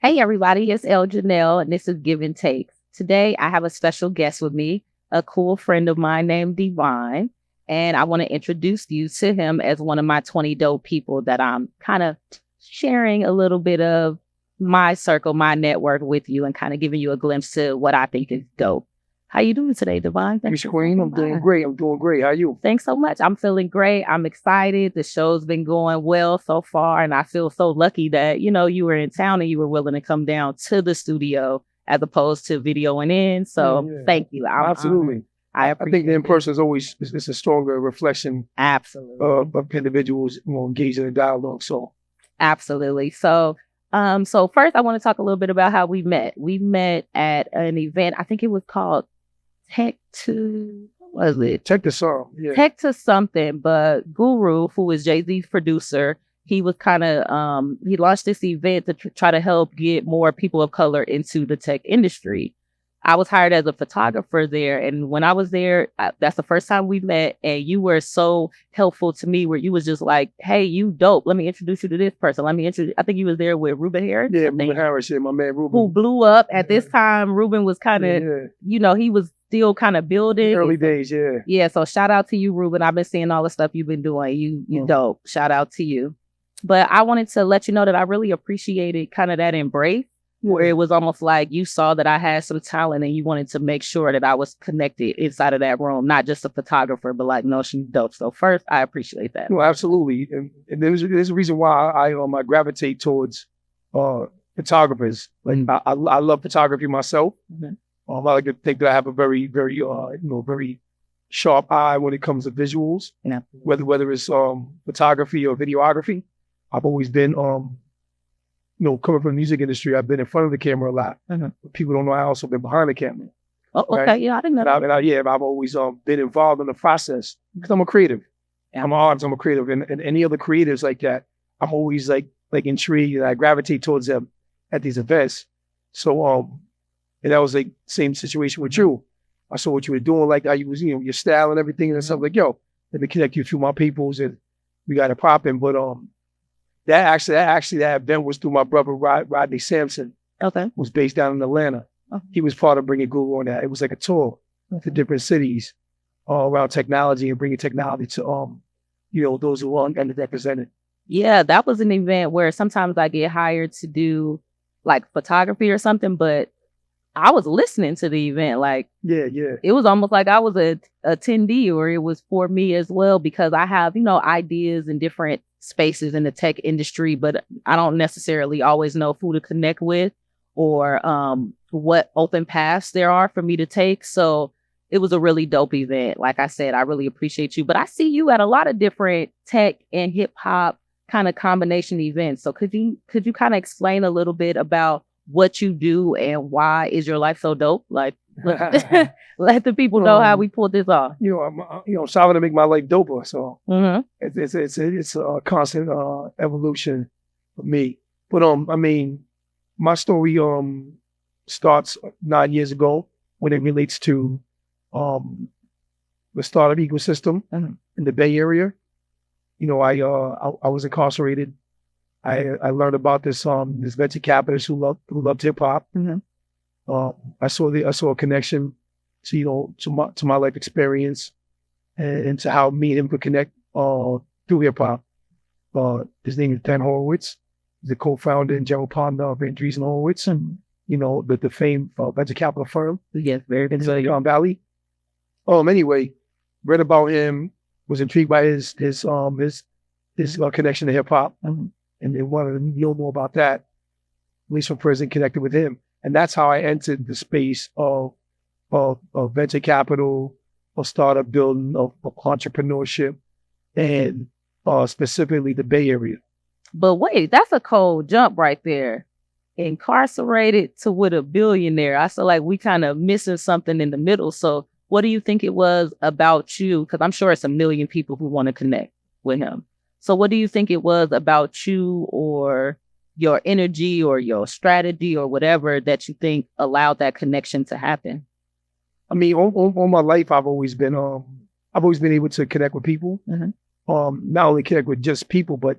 Hey everybody, it's ElleJanelle and this is Give and Take. Today I have a special guest with me, a cool friend of mine named Divine, and I want to introduce you to him as one of my 20 dope people that I'm kind of sharing a little bit of my circle, my network with you and kind of giving you a glimpse to what I think is dope. How you doing today, Divine? Miss Queen, I'm doing great. I'm doing great. How are you? Thanks so much. I'm feeling great. I'm excited. The show's been going well so far. And I feel so lucky that, you were in town and you were willing to come down to the studio as opposed to videoing in. So thank you. Absolutely. I think the in person is always it's a stronger reflection Absolutely. Of individuals engaged in a dialogue. So Absolutely. So first I want to talk a little bit about how we met. We met at an event. I think it was called what was it? Tech to Song. Yeah. Tech to something, but Guru, who is Jay-Z's producer, he was kind of he launched this event to try to help get more people of color into the tech industry. I was hired as a photographer there, and when I was there, that's the first time we met, and you were so helpful to me where you was just like, hey, you dope, let me introduce you to this person. I think you was there with Ruben Harris. Yeah, Ruben Harris, my man Ruben. Who blew up at this time. Ruben was kind of, he was still kind of building. Early days, yeah. Yeah, so shout out to you, Ruben. I've been seeing all the stuff you've been doing. You dope. Shout out to you. But I wanted to let you know that I really appreciated kind of that embrace where it was almost like you saw that I had some talent and you wanted to make sure that I was connected inside of that room, not just a photographer, but like, no, she's dope. So first, I appreciate that. No, absolutely. And there's a reason why I gravitate towards photographers. Like I love photography myself. Mm-hmm. I like to think that I have a very, very, very sharp eye when it comes to visuals. Yeah. Whether it's photography or videography, I've always been, coming from the music industry, I've been in front of the camera a lot. Mm-hmm. People don't know I also been behind the camera. Oh, okay, right? Yeah, I didn't know. I've always been involved in the process because I'm a creative. Yeah. I'm an artist. I'm a creative, and any other creatives like that, I'm always like intrigued, and I gravitate towards them at these events. So and that was like same situation with you. I saw what you were doing, like how you was, your style and everything and stuff. Like, yo, let me connect you to my peoples and we got it popping. But that event was through my brother Rodney Sampson. Okay, was based down in Atlanta. Oh. He was part of bringing Google on that. It was like a tour to different cities all around technology and bringing technology to those who are underrepresented. Yeah, that was an event where sometimes I get hired to do like photography or something, but I was listening to the event. Like, it was almost like I was a attendee, or it was for me as well, because I have, ideas in different spaces in the tech industry, but I don't necessarily always know who to connect with or what open paths there are for me to take. So it was a really dope event. Like I said, I really appreciate you, but I see you at a lot of different tech and hip hop kind of combination events. So could you kind of explain a little bit about what you do and why is your life so dope? Like, let the people know how we pulled this off. I'm striving to make my life doper. So it's a constant evolution for me. But my story starts 9 years ago when it relates to the startup ecosystem in the Bay Area. I was incarcerated. I learned about this venture capitalist who loved hip hop. Mm-hmm. I saw a connection to my life experience and to how me and him could connect through hip hop. His name is Dan Horowitz. He's the co-founder and general partner of Andreessen Horowitz, and the famed venture capital firm. Yes, very in Silicon Valley. Anyway, read about him, was intrigued by his connection to hip hop. Mm-hmm. And they wanted to know more about that. At least from prison, connected with him. And that's how I entered the space of venture capital, of startup building, of entrepreneurship, and specifically the Bay Area. But wait, that's a cold jump right there. Incarcerated to with a billionaire. I feel like we kind of missing something in the middle. So what do you think it was about you? Because I'm sure it's a million people who want to connect with him. So what do you think it was about you or your energy or your strategy or whatever that you think allowed that connection to happen? All my life, I've always been able to connect with people. Mm-hmm. Not only connect with just people, but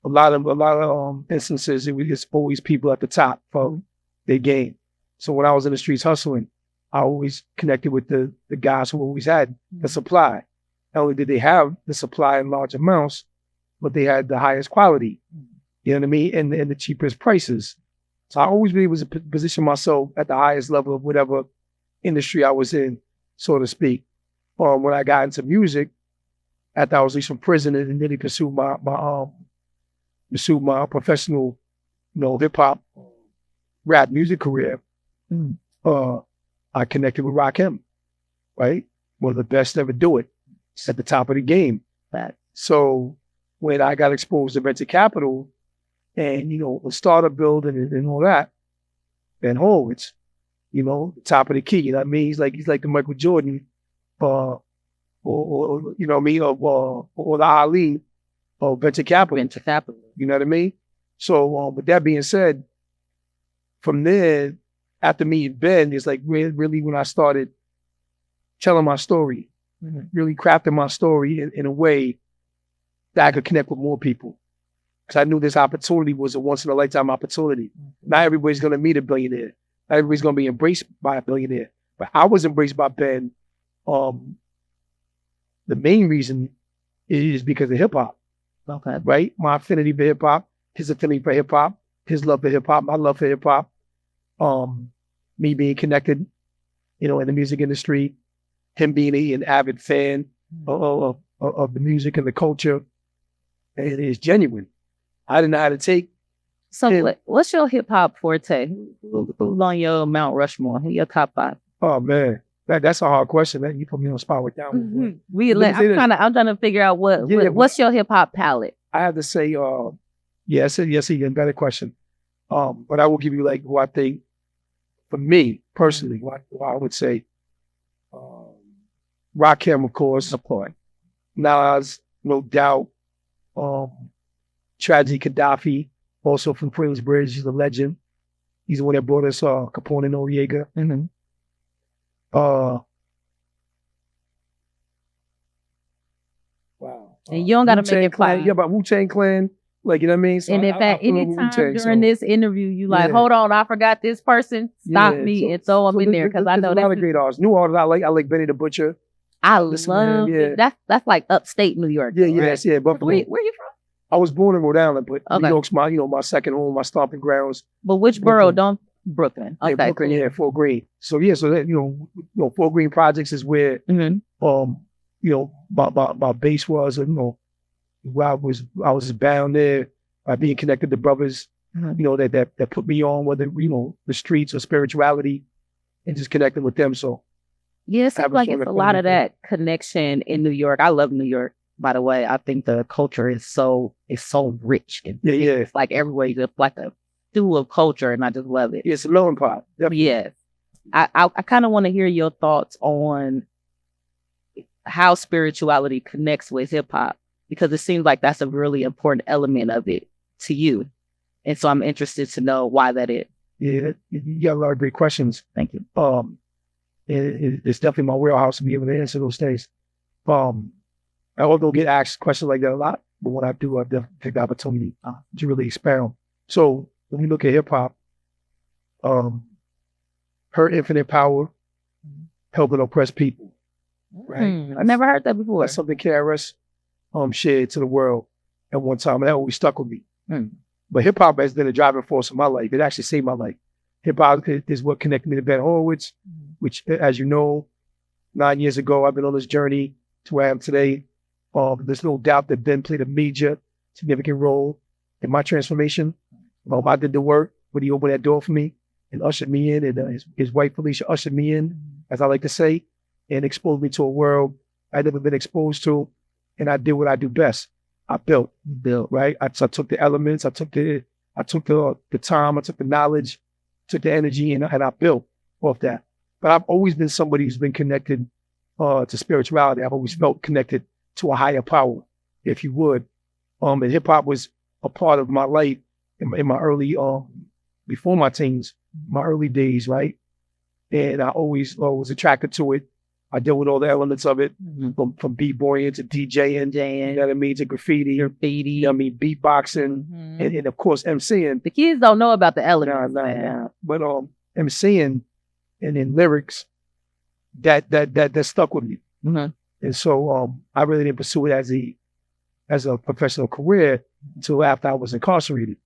a lot of instances, it was just always people at the top for their game. So when I was in the streets hustling, I always connected with the guys who always had the supply. Not only did they have the supply in large amounts, but they had the highest quality, you know what I mean, and the cheapest prices. So I always really was position myself at the highest level of whatever industry I was in, so to speak. When I got into music, after I was released from prison and really pursued my professional, hip hop rap music career, I connected with Rakim, right? One of the best to ever do it at the top of the game. So when I got exposed to venture capital and, the startup building and all that, then it's, the top of the key. You know what I mean? He's like the Michael Jordan, or you know what I mean, or the Ali of venture capital. Venture capital. You know what I mean? So with that being said, from there, after meeting Ben, it's like really when I started telling my story, really crafting my story in a way that I could connect with more people. Because I knew this opportunity was a once in a lifetime opportunity. Not everybody's going to meet a billionaire. Not everybody's going to be embraced by a billionaire. But I was embraced by Ben. The main reason is because of hip hop. Okay. Right? My affinity for hip hop, his affinity for hip hop, his love for hip hop, my love for hip hop. Me being connected, in the music industry, him being an avid fan of the music and the culture. It is genuine. I didn't know how to take. So what's your hip hop forte? Who's on your Mount Rushmore? Your top 5? Oh man, that's a hard question. Man. You put me on the spot with that one. I'm trying to figure out what's your hip hop palette. I have to say, yes, again, better question. But I will give you who I think, for me personally, what I would say, Rakim, of course. Nas, no doubt. Tragedy Gaddafi, also from Queensbridge, he's a legend. He's the one that brought us Capone and Noriega. Wow. And you don't got to make it quiet. Yeah, but Wu-Tang Clan, you know what I mean? So and if at any time during this interview, you hold on, I forgot this person, stop me and throw them in there, because I know that's a lot of great artists. New artists I like Benny the Butcher. I love it. That's like upstate New York. Yes. But where you from? I was born in Rhode Island, but New York's my second home, my stomping grounds. But which borough? Brooklyn. Okay, Brooklyn, cool. Fort Greene. So so that Fort Greene Projects is where my base was, where I was bound there by being connected to brothers, that put me on, whether the streets or spirituality, and just connecting with them. So it seems like it's a lot of that connection in New York. I love New York, by the way. I think the culture is so rich. It's like everywhere, it's like a stew of culture, and I just love it. It's a melting pot. Definitely. Yes. I kind of want to hear your thoughts on how spirituality connects with hip hop, because it seems like that's a really important element of it to you. And so I'm interested to know why that is. Yeah, you got a lot of great questions. Thank you. It's definitely my wheelhouse to be able to answer those things. I don't get asked questions like that a lot, but when I do, I definitely take the opportunity to really expound. So when you look at hip hop, her infinite power, helping oppressed people. Right? I never heard that before. That's something KRS shared to the world at one time, and that always stuck with me. But hip hop has been a driving force in my life. It actually saved my life. Hip hop is what connected me to Ben Horowitz, which, as you know, 9 years ago, I've been on this journey to where I am today. There's no doubt that Ben played a major, significant role in my transformation. I did the work, but he opened that door for me and ushered me in, and his wife Felicia ushered me in, as I like to say, and exposed me to a world I'd never been exposed to, and I did what I do best. I built, right? I took the elements, I took the time, I took the knowledge, took the energy, and I built off that. But I've always been somebody who's been connected to spirituality. I've always felt connected to a higher power, if you would. And hip hop was a part of my life in my early, before my teens, my early days, right? And I always was attracted to it. I deal with all the elements of it, from b-boying to DJing, you know what I mean, to graffiti, you know what I mean, beatboxing, and of course MCing. The kids don't know about the elements. Nah. But MCing and in lyrics, that stuck with me. And so I really didn't pursue it as a professional career until after I was incarcerated.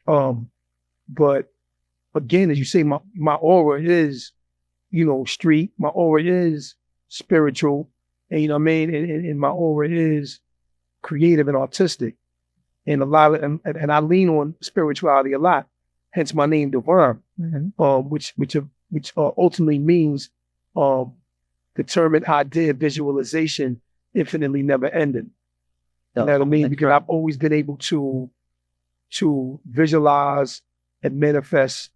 But again, as you say, my aura is, you know, street. My aura is spiritual, and you know what I mean. And my aura is creative and artistic, and a lot of, and I lean on spirituality a lot. Hence my name, Divine, which ultimately means determined idea, visualization, infinitely never ending. You know what I mean? Because I've always been able to visualize and manifest,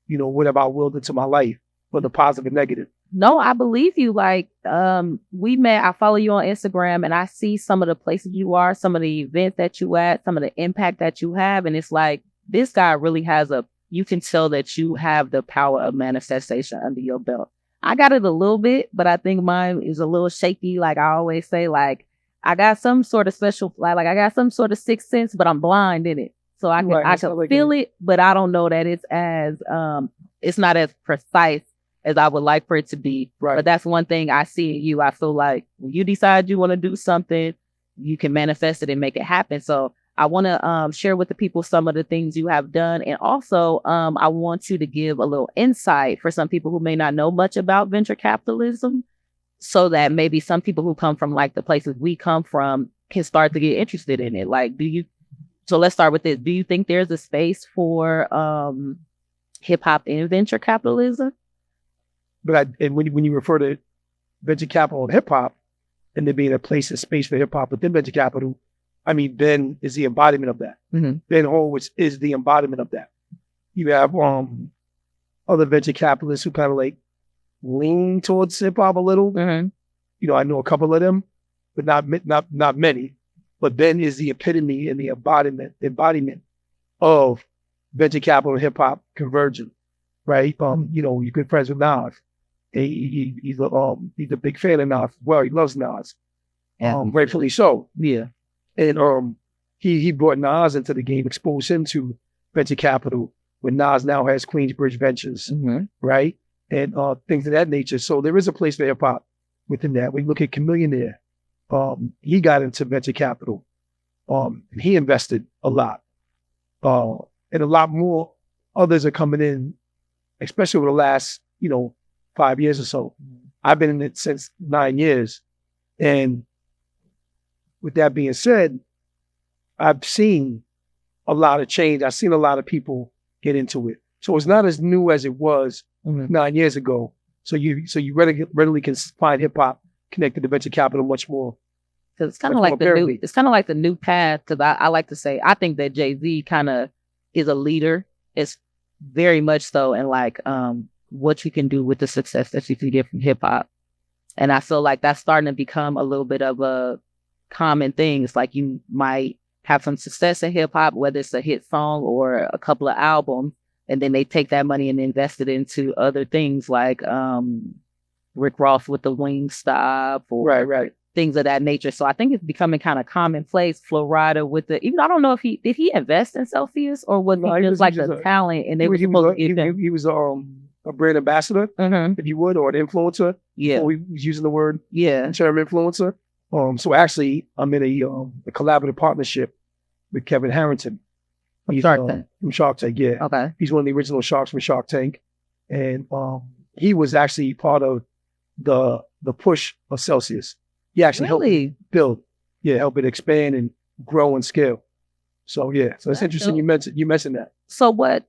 you know, whatever I willed into my life, whether positive or negative. No, I believe you. Like, we met, I follow you on Instagram, and I see some of the places you are, some of the events that you at, some of the impact that you have. And it's like, this guy really has you can tell that you have the power of manifestation under your belt. I got it a little bit, but I think mine is a little shaky. Like I always say, like, I got some sort of special, like I got some sort of sixth sense, but I'm blind in it. So I can feel it, but I don't know that it's it's not as precise as I would like for it to be. Right. But that's one thing I see in you. I feel like when you decide you want to do something, you can manifest it and make it happen. So I want to share with the people some of the things you have done. And also, I want you to give a little insight for some people who may not know much about venture capitalism, so that maybe some people who come from like the places we come from can start to get interested in it. Like, so let's start with this. Do you think there's a space for hip hop in venture capitalism? But when you refer to venture capital and hip hop, and there being a place and space for hip hop within venture capital, I mean, Ben is the embodiment of that. Ben Horowitz is the embodiment of that. You have other venture capitalists who kind of like lean towards hip hop a little. You know, I know a couple of them, but not many. But Ben is the epitome and the embodiment of venture capital and hip hop converging, right? You know, you're good friends with Nas. He's a big fan of Nas. Well, he loves Nas. Rightfully so. Yeah. And he brought Nas into the game, exposed him to venture capital, when Nas now has Queensbridge Ventures, right? And things of that nature. So there is a place for hip hop within that. We look at Chameleonaire. He got into venture capital. He invested a lot. And a lot more others are coming in, especially over the last, 5 years or so. I've been in it since 9 years. And with that being said, I've seen a lot of change. I've seen a lot of people get into it. So it's not as new as it was 9 years ago. So you readily can find hip hop connected to venture capital much more. Because it's kind of like the new path. Because I like to say, I think that Jay-Z kind of is a leader. It's very much so, and like what you can do with the success that you can get from hip hop. And I feel like that's starting to become a little bit of a common thing. It's like you might have some success in hip hop, whether it's a hit song or a couple of albums, and then they take that money and invest it into other things like Rick Ross with the Wingstop or right. things of that nature. So I think it's becoming kind of commonplace. Flo Rida with even I don't know if did he invest in Celsius, or was he just like the talent and they were supposed to give him? He was a brand ambassador, if you would, or an influencer. Yeah. He was using the word term influencer. So actually I'm in a collaborative partnership with Kevin Harrington. From Shark Tank. From Shark Tank, yeah. Okay. He's one of the original sharks from Shark Tank. And he was actually part of the push of Celsius. He actually helped build, help it expand and grow and scale. So so it's interesting you mentioned that. So what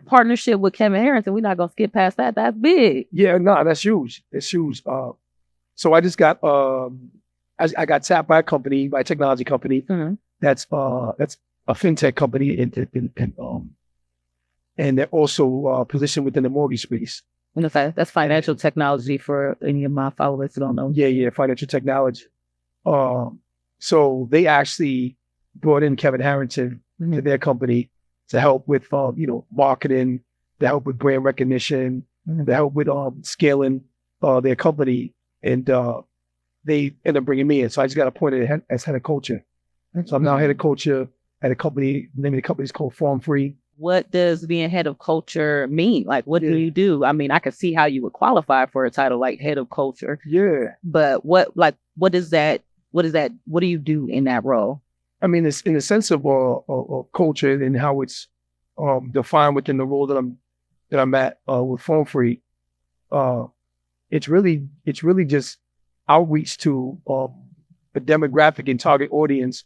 partnership with Kevin Harrington? We're not gonna skip past that. That's big. Yeah, no, that's huge. It's huge. So I just got I got tapped by a technology company that's a fintech company and they're also positioned within the mortgage space. Okay, that's financial technology for any of my followers who don't know. Yeah, financial technology. So they actually brought in Kevin Harrington to their company to help with marketing, to help with brand recognition, to help with scaling their company, and they end up bringing me in. So I just got appointed as head of culture. So I'm now head of culture at a company. The name of the company is called Farm Free. What does being head of culture mean? Like, what do you do? I mean, I could see how you would qualify for a title like head of culture. Yeah. But what is that? What do you do in that role? I mean, it's in the sense of culture and how it's defined within the role that I'm at with Farm Free. It's really just outreach to a demographic and target audience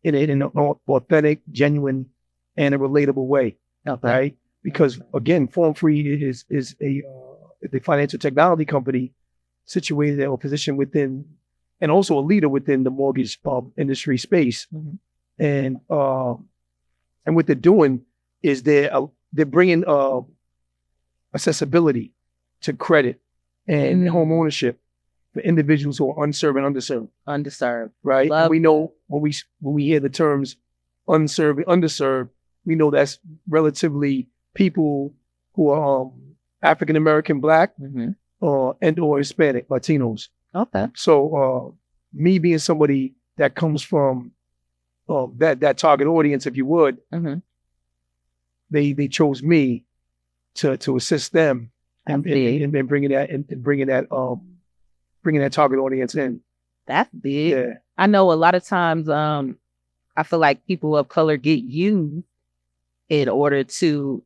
in an authentic, genuine, and a relatable way. Okay. Right? Because again, Farm Free is the financial technology company situated or positioned within, and also a leader within the mortgage industry space. And what they're doing is they're bringing accessibility to credit and home ownership for individuals who are unserved and underserved. Underserved, right? And we know when we hear the terms unserved and underserved, we know that's relatively people who are African American, Black, and or Hispanic, Latinos. Okay. So me being somebody that comes from that target audience, if you would, they chose me to assist them in bringing that target audience in. That's big. Yeah. I know a lot of times I feel like people of color get used in order to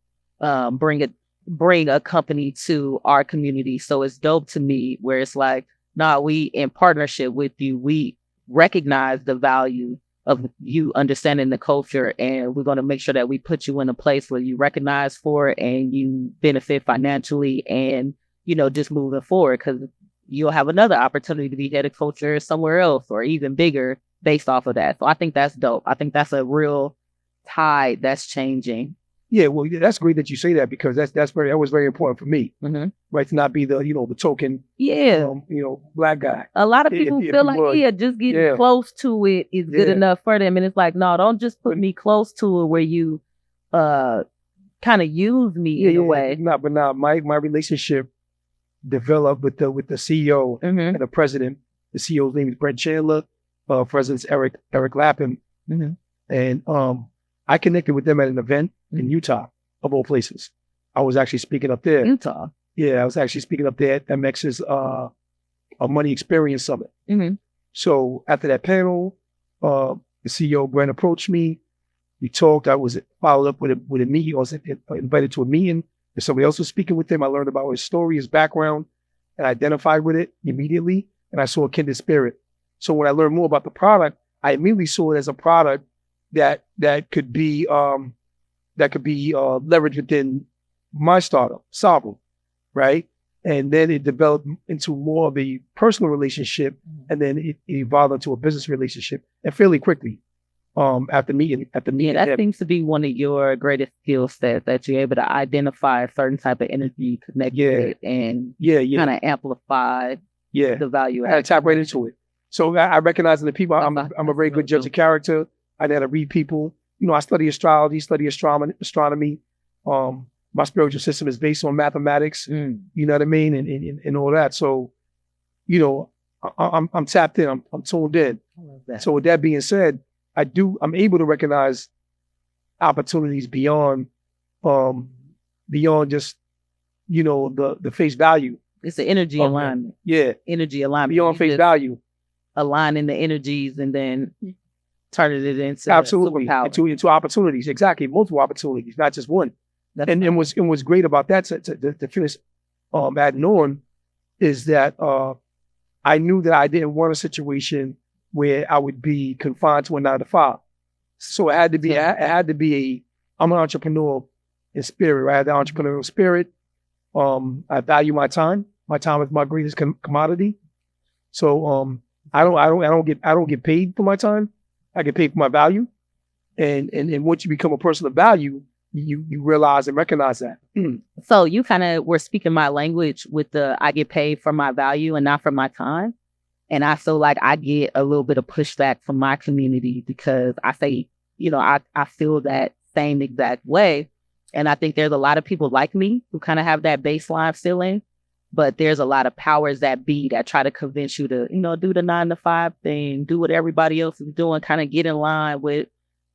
bring a company to our community. So it's dope to me where it's like, nah, we in partnership with you, we recognize the value of you understanding the culture, and we're going to make sure that we put you in a place where you recognize for it and you benefit financially and, just moving forward, because you'll have another opportunity to be head of culture somewhere else or even bigger based off of that. So I think that's dope. I think that's a real tide that's changing. Yeah, well, that's great that you say that, because that was very important for me, right? To not be the the token, Black guy. A lot of people feel like just getting close to it is good enough for them, and it's like, no, don't just put me close to it where you kind of use me in a way. But my relationship developed with the CEO and the president. The CEO's name is Brent Chandler. President's Eric Lappin, and I connected with them at an event in Utah, of all places. I was actually speaking up there. Utah? Yeah, I was actually speaking up there at MX's Money Experience Summit. So after that panel, the CEO, Brent, approached me. We talked. I was followed up with a meeting. I was invited to a meeting. If somebody else was speaking with him, I learned about his story, his background, and identified with it immediately. And I saw a kindred spirit. So when I learned more about the product, I immediately saw it as a product that could be leveraged within my startup, Solvent, right? And then it developed into more of a personal relationship, and then it evolved into a business relationship, and fairly quickly. After meeting, that seems to be one of your greatest skill sets, that you're able to identify a certain type of energy, connect with it, and kind of amplify the value. I had to tap right into it. So I recognize in the people, I'm a very good judge of character. I know how to read people. I study astrology, study astronomy. My spiritual system is based on mathematics. You know what I mean, and all that. So, I'm tapped in. I'm tuned in. I love that. So with that being said, I'm able to recognize opportunities beyond just the face value. It's the energy alignment. Yeah, energy alignment beyond face value. Aligning the energies and then turning it into absolutely into opportunities. Exactly, multiple opportunities, not just one. And what's great about that to finish adding on is that I knew that I didn't want a situation where I would be confined to a 9-to-5. So it had to be I'm an entrepreneur in spirit, right? I have the entrepreneurial spirit. I value my time. My time is my greatest commodity. So I don't get paid for my time. I get paid for my value. And once you become a person of value, you realize and recognize that. So you kind of were speaking my language with the I get paid for my value and not for my time. And I feel like I get a little bit of pushback from my community because I say, I feel that same exact way. And I think there's a lot of people like me who kind of have that baseline feeling. But there's a lot of powers that be that try to convince you to, do the 9 to 5 thing, do what everybody else is doing, kind of get in line with,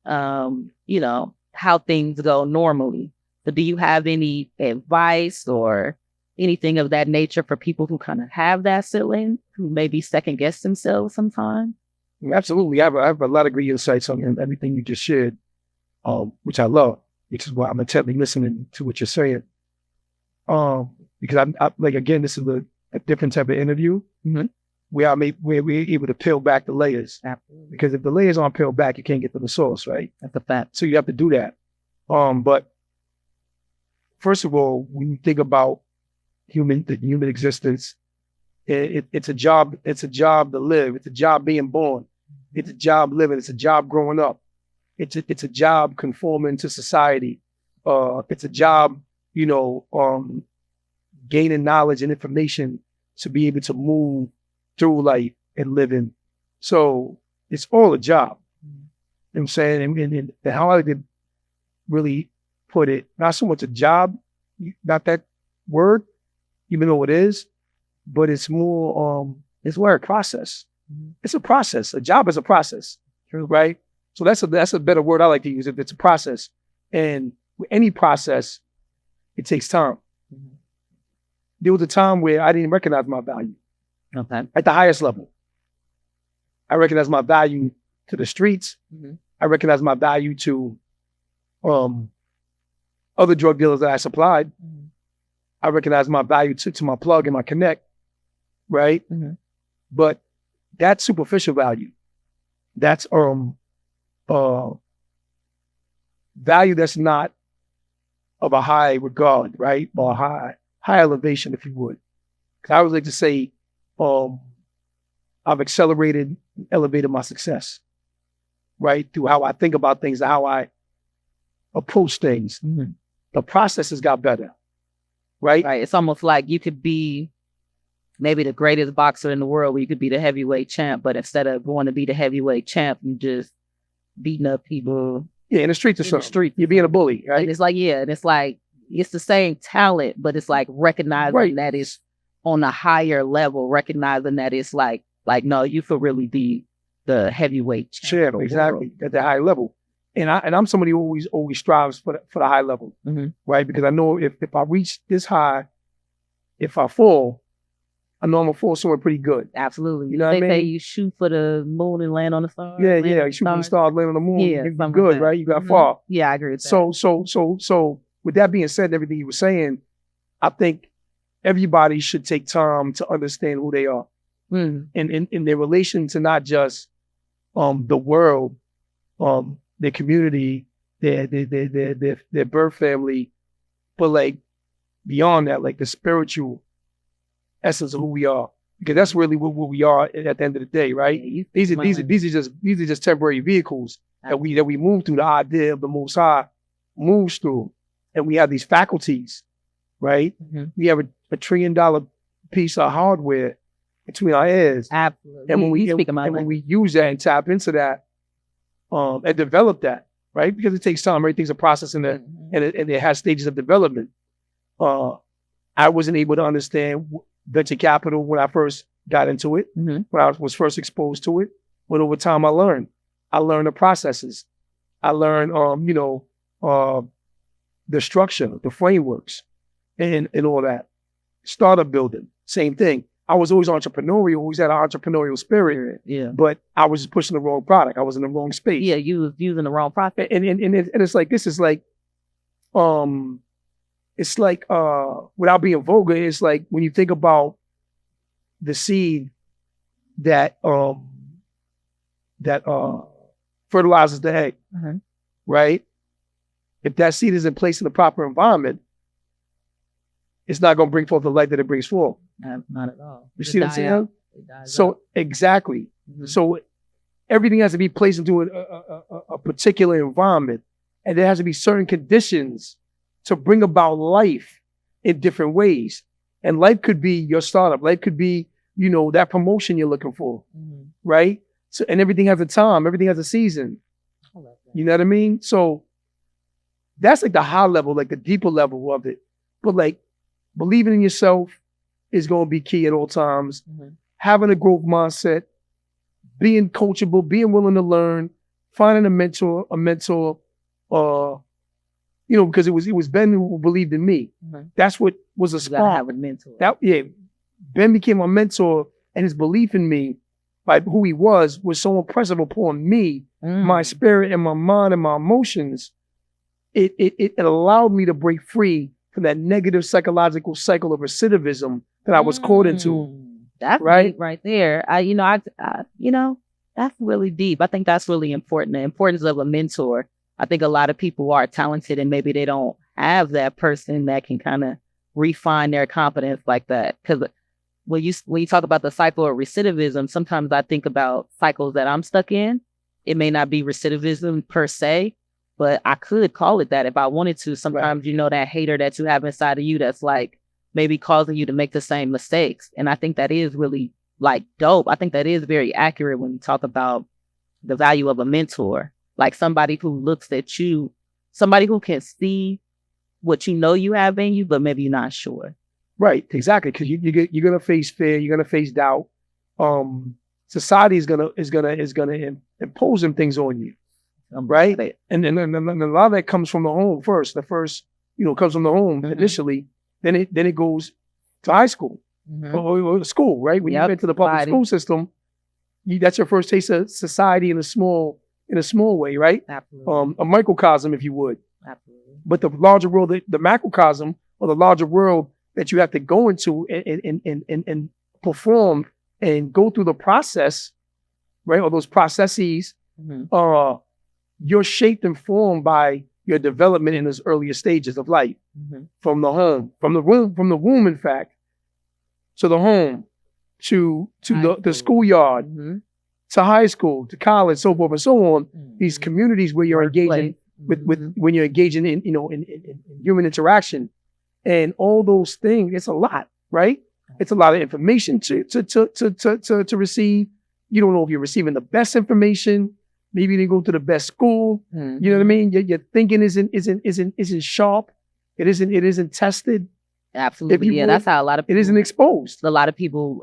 how things go normally. So do you have any advice or anything of that nature for people who kind of have that ceiling, who maybe second guess themselves sometimes? Absolutely. I have a lot of great insights on everything you just shared, which I love, which is why I'm intently listening to what you're saying. Because I'm like, again, this is a different type of interview where we're able to peel back the layers. Absolutely. Because if the layers aren't peeled back, you can't get to the source, right? That's a fact. So you have to do that. But first of all, when you think about the human existence, it's a job. It's a job to live. It's a job being born. It's a job living. It's a job growing up. It's a job conforming to society. It's a job, gaining knowledge and information to be able to move through life and living. So it's all a job. You know what I'm saying? And how I like to really put it, not so much a job, not that word, even though it is, but it's more, it's work, process. It's a process. A job is a process. True. Right? So that's a better word I like to use. It's a process. And with any process, it takes time. There was a time where I didn't recognize my value. Okay. At the highest level. I recognize my value to the streets. I recognize my value to other drug dealers that I supplied. I recognize my value to my plug and my connect, right? But that's superficial value. That's value that's not of a high regard, right? Or high elevation, if you would. Because I would like to say, I've accelerated, elevated my success, right? Through how I think about things, how I approach things. The process has got better, right? Right. It's almost like you could be maybe the greatest boxer in the world, where you could be the heavyweight champ, but instead of going to be the heavyweight champ, you just beating up people. Yeah, in the streets or something. Street, you're being a bully, right? And it's like, and it's like, it's the same talent, but it's like recognizing that it's on a higher level, recognizing that it's like no, you could really be the heavyweight champ. Exactly, at the high level. And I'm somebody who always strives for the high level, right? Because I know if I reach this high, if I fall, I know I'm gonna fall somewhere pretty good. Absolutely. You know what I mean? They say you shoot for the moon and land on the stars. Yeah. You shoot for the stars, land on the moon. Yeah, you're good, like right? You got far. Yeah, I agree with that. So with that being said, everything you were saying, I think everybody should take time to understand who they are, and in their relation to not just the world, their community, their birth family, but like beyond that, like the spiritual essence of who we are, because that's really what we are at the end of the day, right? These are just temporary vehicles that we move through. The idea of the Most High moves through, and we have these faculties, right? We have a $1 trillion piece of hardware between our ears. Absolutely. And when we use that and tap into that, and develop that, right? Because it takes time. Everything's a process, and it has stages of development. I wasn't able to understand venture capital when I first got into it, when I was first exposed to it. But over time, I learned the processes. I learned, the structure, the frameworks, and all that. Startup building, same thing. I was always entrepreneurial, always had an entrepreneurial spirit. Yeah. But I was just pushing the wrong product. I was in the wrong space. Yeah, you was using the wrong product. And it's like, this is like, it's like, without being vulgar, it's like when you think about the seed that fertilizes the egg, right? If that seed isn't placed in the proper environment, it's not going to bring forth the light that it brings forth. Not at all. You see what I'm saying? So exactly. So everything has to be placed into a particular environment, and there has to be certain conditions to bring about life in different ways. And life could be your startup. Life could be, that promotion you're looking for, right? So, and everything has a time. Everything has a season. You know what I mean? So that's like the high level, like the deeper level of it. But like believing in yourself, is going to be key at all times. Having a growth mindset, being coachable, being willing to learn, finding a mentor, because it was Ben who believed in me. That's what was a spark. Have a mentor. Ben became my mentor, and his belief in me, like who he was so impressive upon me, my spirit and my mind and my emotions. It allowed me to break free from that negative psychological cycle of recidivism that I was caught into. That's deep right there. That's really deep. I think that's really important. The importance of a mentor. I think a lot of people are talented and maybe they don't have that person that can kind of refine their confidence like that. Because when you talk about the cycle of recidivism, sometimes I think about cycles that I'm stuck in. It may not be recidivism per se, but I could call it that if I wanted to. Sometimes that hater that you have inside of you that's like maybe causing you to make the same mistakes. And I think that is really like dope. I think that is very accurate when you talk about the value of a mentor, like somebody who looks at you, somebody who can see what you have in you, but maybe you're not sure. Right, exactly. Because you're gonna face fear, you're gonna face doubt. Society is gonna impose them things on you, right? And a lot of that comes from the home first. The first, comes from the home initially. Then it goes to high school or school, right? When you get to the public school system, that's your first taste of society in a small way, right? Absolutely. A microcosm, if you would. Absolutely. But the larger world, the macrocosm, or the larger world that you have to go into and perform and go through the process, right? Or those processes, you're shaped and formed by your development in those earlier stages of life, from the home, from the womb, in fact, to the home, to the schoolyard, to high school, to college, so forth and so on. These communities where you're engaging with when you're engaging in human interaction, and all those things. It's a lot, right? It's a lot of information to receive. You don't know if you're receiving the best information. Maybe you didn't go to the best school. You know what I mean? Your thinking isn't sharp. It isn't tested. Absolutely. That's how a lot of people, it isn't exposed. A lot of people,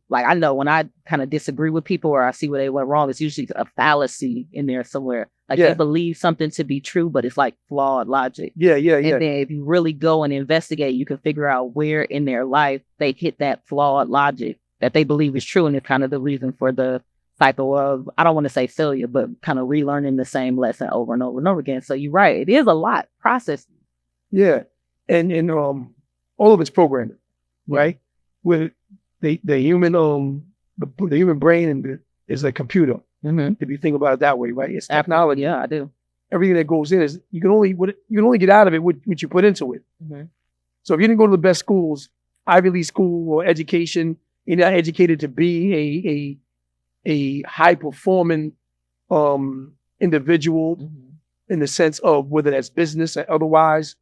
like I know when I kind of disagree with people or I see where they went wrong, it's usually a fallacy in there somewhere. Like they believe something to be true, but it's like flawed logic. And then if you really go and investigate, you can figure out where in their life they hit that flawed logic that they believe is true. And it's kind of the reason for the cycle of, I don't want to say failure, but kind of relearning the same lesson over and over and over again. So you're right. It is a lot processing. Yeah. And all of it's programming, right? With the human the human brain is a computer. If you think about it that way, right? It's technology. Yeah, I do. Everything that goes in is you can only get out of it what you put into it. So if you didn't go to the best schools, Ivy League school or education, you're not educated to be a high performing individual in the sense of whether that's business or otherwise.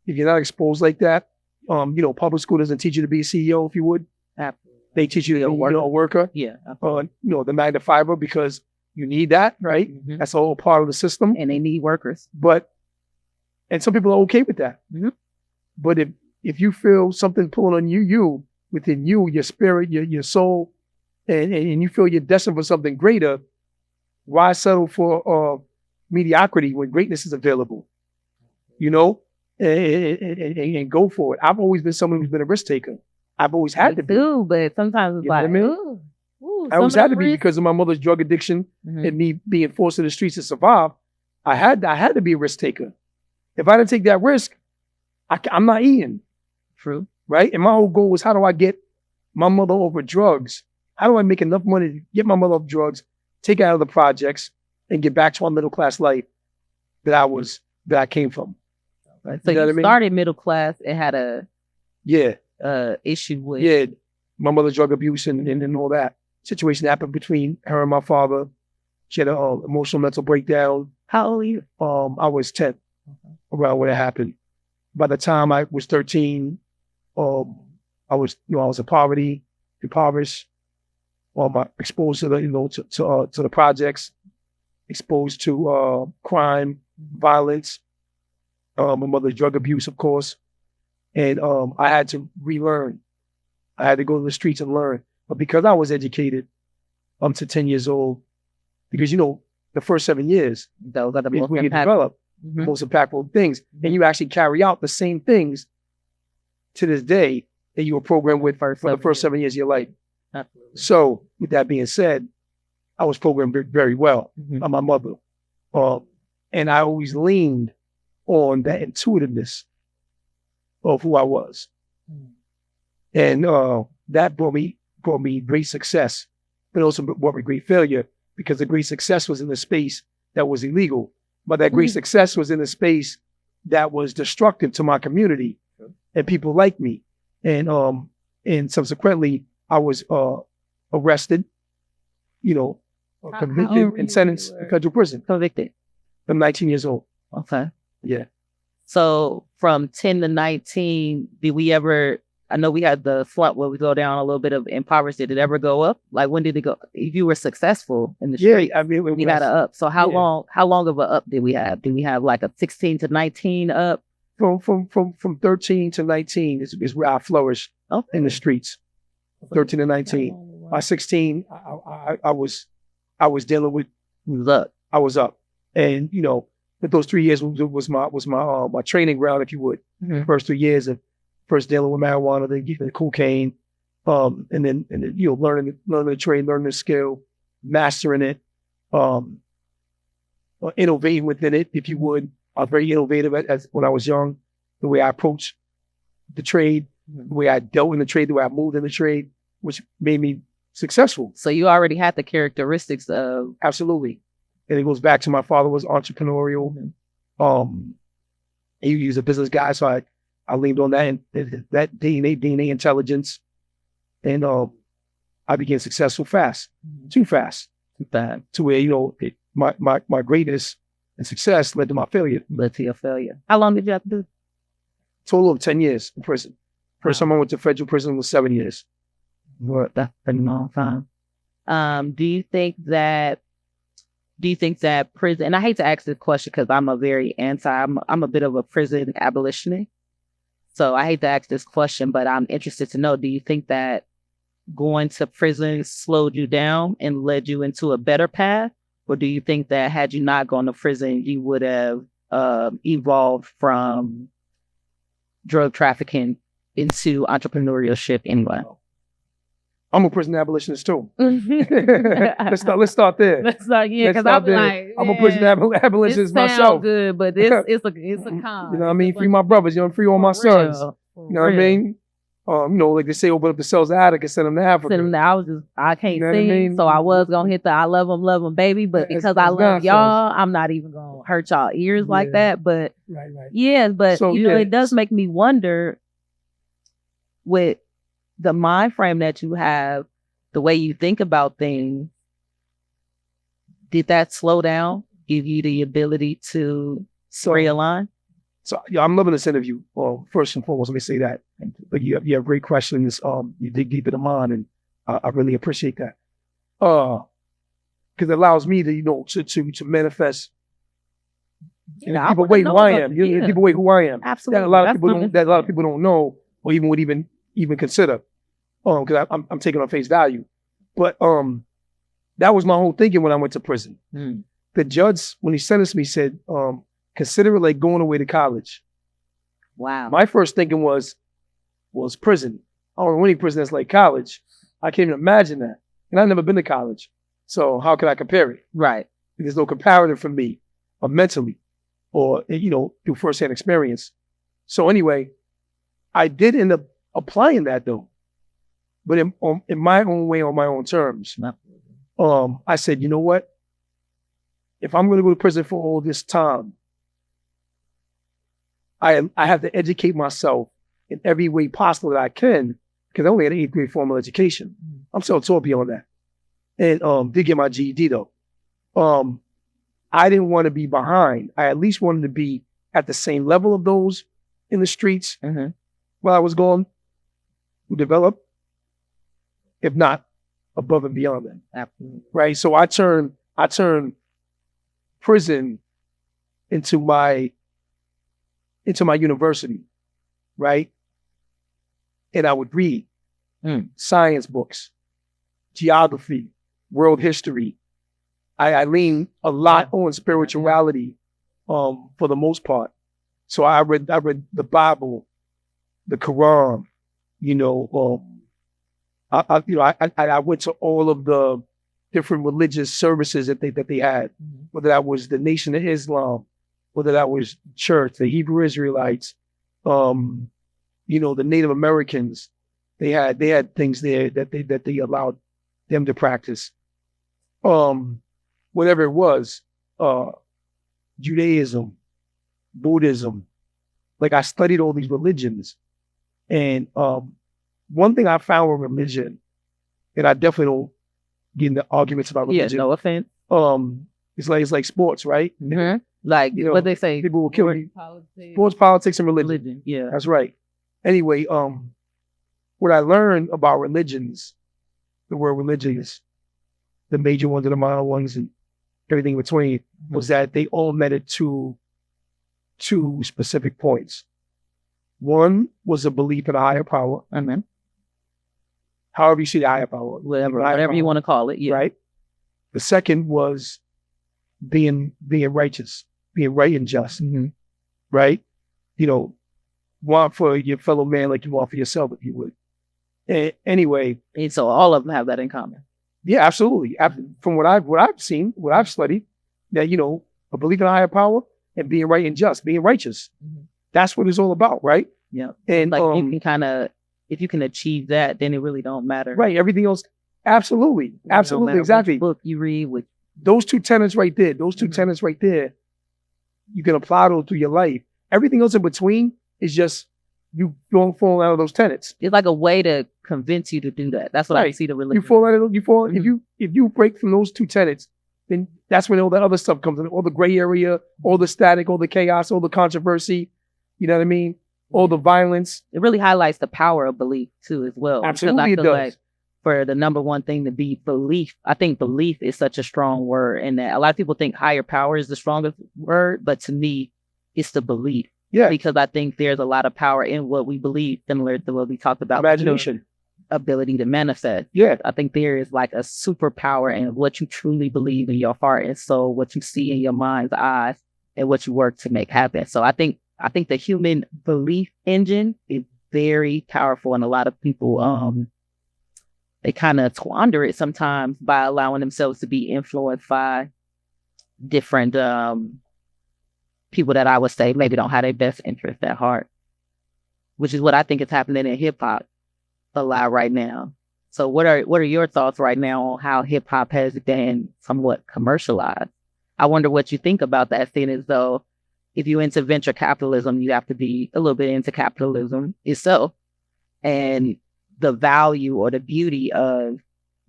If you're not exposed like that, public school doesn't teach you to be a CEO, if you would. Absolutely. They teach you to be a worker. Yeah. The magna fiber, because you need that, right? That's all part of the system. And they need workers. And some people are okay with that. But if you feel something pulling on you within you, your spirit, your soul, and you feel you're destined for something greater, why settle for mediocrity when greatness is available? And go for it. I've always been someone who's been a risk taker. I've always had to be. But sometimes it's like, I always had to be because of my mother's drug addiction and me being forced to the streets to survive. I had to be a risk taker. If I didn't take that risk, I'm not eating. True. Right? And my whole goal was, how do I get my mother over drugs? How do I make enough money to get my mother off drugs, take her out of the projects, and get back to my middle class life that I came from? Right. So you started middle class and had a issue with my mother's drug abuse and all that situation happened between her and my father. She had an emotional mental breakdown. How old were you? I was 10 around when it happened. By the time I was 13, I was impoverished. Exposed to the projects, exposed to crime, violence. My mother's drug abuse, of course. And I had to relearn. I had to go to the streets and learn. But because I was educated to 10 years old, because, the first 7 years, those are the is most when you impactful. develop the most impactful things. And you actually carry out the same things to this day that you were programmed with for the first 7 years of your life. Absolutely. So with that being said, I was programmed very well by my mother. And I always leaned on that intuitiveness of who I was. And that brought me great success, but also brought me great failure, because the great success was in a space that was illegal. But that great success was in a space that was destructive to my community and people like me. And subsequently, I was arrested, convicted and sentenced to federal prison. Convicted. I'm 19 years old. Okay. Yeah. So from 10 to 19, did we ever, I know we had the slump where we go down a little bit of impoverished. Did it ever go up? Like, when did it go? If you were successful in the street, I mean, we had an up. So how long of an up did we have? Did we have like a 16 to 19 up? From 13 to 19 is where I flourished in the streets. 13 to 19. By 16, I was dealing with I was up. And, those 3 years was my training ground, if you would. First 3 years of first dealing with marijuana, then getting the cocaine, and then learning the trade, learning the skill, mastering it, innovating within it, if you would. I was very innovative when I was young, the way I approached the trade, the way I dealt in the trade, the way I moved in the trade, which made me successful. So you already had the characteristics of... Absolutely. And it goes back to my father was entrepreneurial. He was a business guy, so I leaned on that and that DNA intelligence. And I became successful fast, too fast. Too bad. To where, my greatness and success led to my failure. Led to your failure. How long did you have to do? Total of 10 years in prison. First time I went to federal prison was 7 years. That's a long time. Do you think that prison, and I hate to ask this question because I'm a bit of a prison abolitionist. So I hate to ask this question, but I'm interested to know, do you think that going to prison slowed you down and led you into a better path? Or do you think that had you not gone to prison, you would have evolved from drug trafficking into entrepreneurship anyway? I'm a prison abolitionist too. Let's start there. Because I'm a prison abolitionist myself. Good, but it's a con. You know what I mean? Free my brothers, free all my sons. You know what I mean? Like they say, open up the cells of Attica, send them to Africa. I can't sing, so I was gonna hit the I love them, baby. But because I love y'all, I'm not even gonna hurt y'all ears like that. But it does make me wonder with the mind frame that you have, the way you think about things. Did that slow down, give you the ability to realign? So I'm loving this interview. Well, first and foremost, let me say that. But you have great questions. You dig deep into mine, and I really appreciate that. Because it allows me to manifest in a deeper way who I am. In a deeper way who I am. Absolutely. That a lot of people don't know, or even would even consider. Because I'm taking on face value. But that was my whole thinking when I went to prison. The judge, when he sentenced me, said, consider it like going away to college. Wow. My first thinking was prison. I don't know any prison that's like college. I can't even imagine that. And I've never been to college. So how can I compare it? Right. There's no comparative for me, or mentally, or, through firsthand experience. So anyway, I did end up applying that though. But in my own way, on my own terms. I said, you know what? If I'm going to go to prison for all this time, I have to educate myself in every way possible that I can, because I only had an 8th grade formal education. I'm still taught beyond that. And did get my GED though. I didn't want to be behind. I at least wanted to be at the same level of those in the streets while I was going to develop, if not above and beyond that. Absolutely. Right. So I turned prison into my university, right? And I would read science books, geography, world history. I lean a lot on spirituality, for the most part. So I read the Bible, the Quran, I went to all of the different religious services that they had, whether that was the Nation of Islam, whether that was church, the Hebrew Israelites, the Native Americans. They had things there that they allowed them to practice. Whatever it was, Judaism, Buddhism. Like I studied all these religions, and one thing I found with religion, and I definitely don't get into arguments about religion. Yeah, no offense. It's like sports, right? Mm-hmm. Like what they say, people will kill you. Sports, politics, and religion. Yeah, that's right. Anyway, what I learned about religions, the word religions, the major ones and the minor ones, and everything in between, was that they all meant to two specific points. One was a belief in a higher power. Amen. However you see the higher power. Whatever you want to call it. Yeah. Right? The second was being righteous, being right and just. Mm-hmm. Right? Want for your fellow man like you want for yourself, if you would. Anyway. And so all of them have that in common. Yeah, absolutely. From what I've seen, what I've studied, that, a belief in a higher power and being right and just, being righteous. Mm-hmm. That's what it's all about, right? Yeah. And like you can if you can achieve that, then it really don't matter. Right. Everything else, absolutely. Absolutely. Exactly. Which book you read with those two tenets right there, you can apply those to your life. Everything else in between is just you don't fall out of those tenets. It's like a way to convince you to do that. That's what I see the religion. You fall out of if you break from those two tenets, then that's when all the other stuff comes in, all the gray area, all the static, all the chaos, all the controversy. You know what I mean? All the violence. It really highlights the power of belief too, as well. Absolutely, because I feel like for the number one thing to be belief, I think belief is such a strong word, and that a lot of people think higher power is the strongest word, but to me, it's the belief. Yeah. Because I think there's a lot of power in what we believe, similar to what we talked about. Imagination. Ability to manifest. Yeah. I think there is like a superpower in what you truly believe in your heart and soul, what you see in your mind's eyes, and what you work to make happen. So I think the human belief engine is very powerful, and a lot of people they kind of squander it sometimes by allowing themselves to be influenced by different people that I would say maybe don't have their best interest at heart, which is what I think is happening in hip hop a lot right now. So what are your thoughts right now on how hip hop has been somewhat commercialized? I wonder what you think about that, seeing as though if you're into venture capitalism, you have to be a little bit into capitalism itself. And the value or the beauty of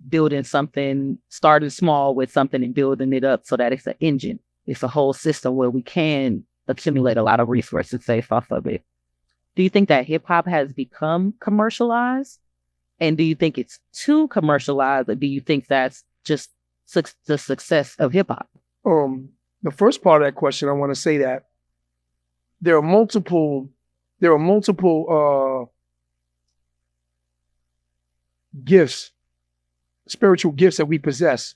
building something, starting small with something and building it up so that it's an engine. It's a whole system where we can accumulate a lot of resources based off of it. Do you think that hip hop has become commercialized? And do you think it's too commercialized, or do you think that's just the success of hip hop? The first part of that question, I want to say that there are multiple gifts, spiritual gifts that we possess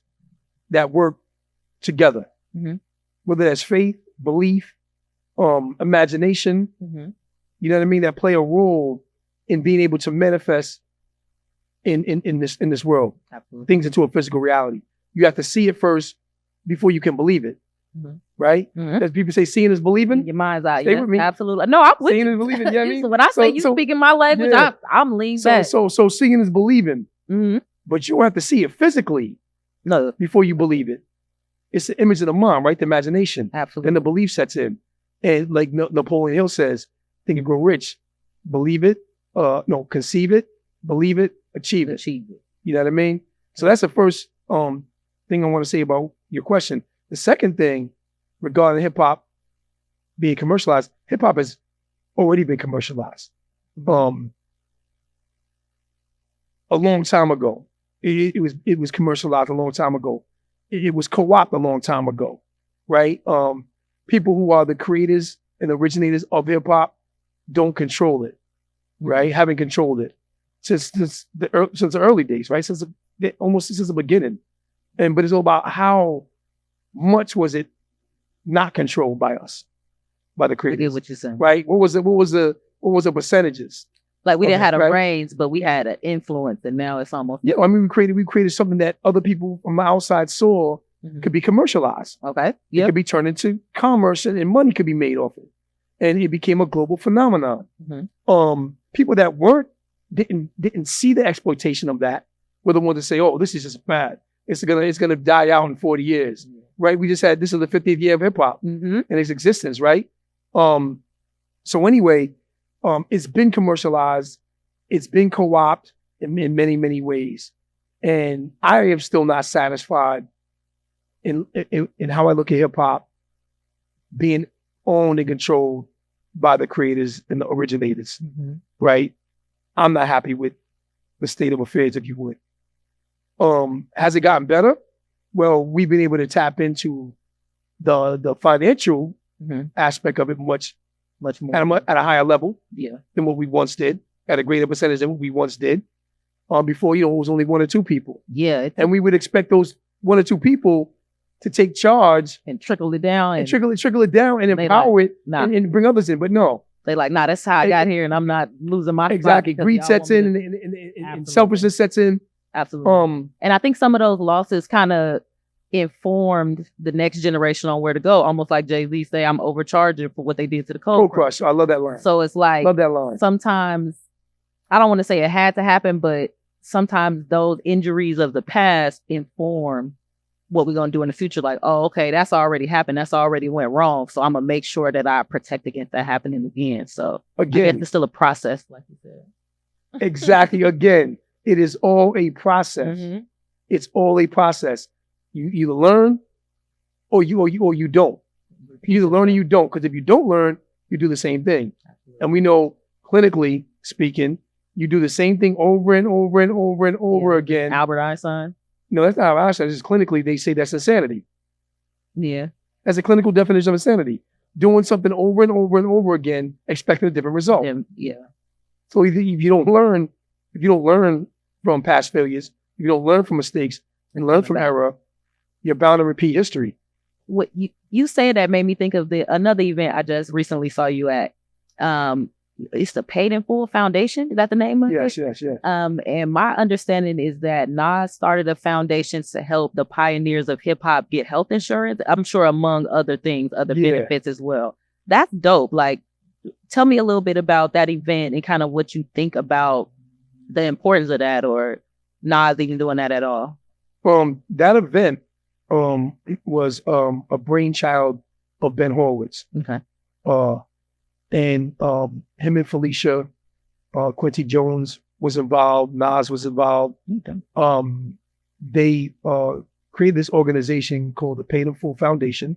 that work together. Mm-hmm. Whether that's faith, belief, imagination, mm-hmm. You know what I mean, that play a role in being able to manifest in this world. Absolutely. Things into a physical reality. You have to see it first before you can believe it. Mm-hmm. Right? Mm-hmm. As people say, seeing is believing. Your mind's out. Stay with me. Absolutely. No, I'm with seeing you. Is believing. You know what I mean? So when I say you speaking my language, yeah. I'm leaning back. So seeing is believing. Mm-hmm. But you have to see it physically before you believe it. It's the image of the mind, right? The imagination. Absolutely. Then the belief sets in. And like Napoleon Hill says, think and grow rich. Believe it. Conceive it. Believe it. Achieve it. You know what I mean? So that's the first thing I want to say about your question. The second thing regarding hip hop being commercialized, hip hop has already been commercialized. A long time ago. It was commercialized a long time ago. It was co-opted a long time ago, right? People who are the creators and originators of hip hop don't control it, right? Haven't controlled it. since the early days, right? Almost since the beginning. But it's all about how much was it not controlled by us, by the creators. I get what you're saying. Right? What was the percentages? Like we didn't have the brains, but we had an influence, and now it's almost. Yeah, I mean, we created something that other people from outside saw could be commercialized. Okay. It could be turned into commerce, and money could be made off it, and it became a global phenomenon. People that didn't see the exploitation of that were the ones to say, "Oh, this is just bad. It's gonna die out in 40 years." Right? This is the 50th year of hip hop in its existence, right? So anyway. It's been commercialized. It's been co-opted in many, many ways. And I am still not satisfied in how I look at hip hop being owned and controlled by the creators and the originators, right? I'm not happy with the state of affairs, if you would. Has it gotten better? Well, we've been able to tap into the financial aspect of it much more at a higher level than what we once did, at a greater percentage than what we once did. Before, it was only one or two people. Yeah. And we would expect those one or two people to take charge and trickle it down and trickle it down and empower it and bring others in. But no. They like, nah, that's how I got here and I'm not losing my exactly. Greed sets in and selfishness sets in. Absolutely. And I think some of those losses kind of informed the next generation on where to go. Almost like Jay-Z say, I'm overcharging for what they did to the Cold Crush. I love that line. So it's like, love that line. Sometimes, I don't want to say it had to happen, but sometimes those injuries of the past inform what we're going to do in the future. Like, oh, okay, that's already happened. That's already went wrong. So I'm going to make sure that I protect against that happening again. So again, I guess it's still a process, like you said. Exactly. Again, it is all a process. It's all a process. You either learn or you don't. You either learn or you don't. Because if you don't learn, you do the same thing. And we know, clinically speaking, you do the same thing over and over and over and over again. Albert Einstein? No, that's not Albert Einstein. It's clinically, they say that's insanity. Yeah. That's a clinical definition of insanity. Doing something over and over and over again, expecting a different result. Yeah. So if you don't learn from past failures, if you don't learn from mistakes and learn from error, you're bound to repeat history. What you say that made me think of another event I just recently saw you at. It's the Paid in Full Foundation. Is that the name of it? Yes. And my understanding is that Nas started a foundation to help the pioneers of hip hop get health insurance. I'm sure among other things, other benefits as well. That's dope. Like, tell me a little bit about that event and kind of what you think about the importance of that, or Nas even doing that at all. That event was a brainchild of Ben Horowitz. Okay. And him and Felicia, Quincy Jones was involved, Nas was involved. Okay. They created this organization called the Paid in Full Foundation,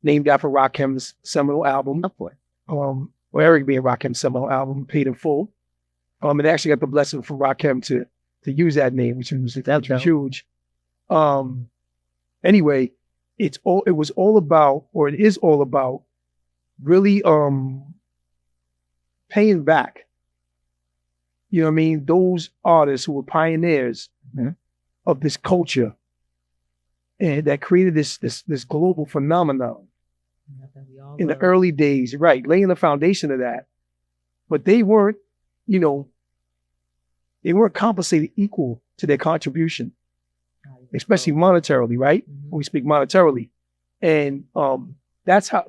named after Rakim's seminal album. Of course. Or Eric B. and Rakim's seminal album, Paid in Full. And actually got the blessing from Rakim to use that name, which was huge. Anyway, it is all about really paying back. You know what I mean? Those artists who were pioneers of this culture and that created this global phenomenon in the early days, right? Laying the foundation of that. But they weren't, they weren't compensated equal to their contribution, especially monetarily, right? When we speak monetarily. And that's how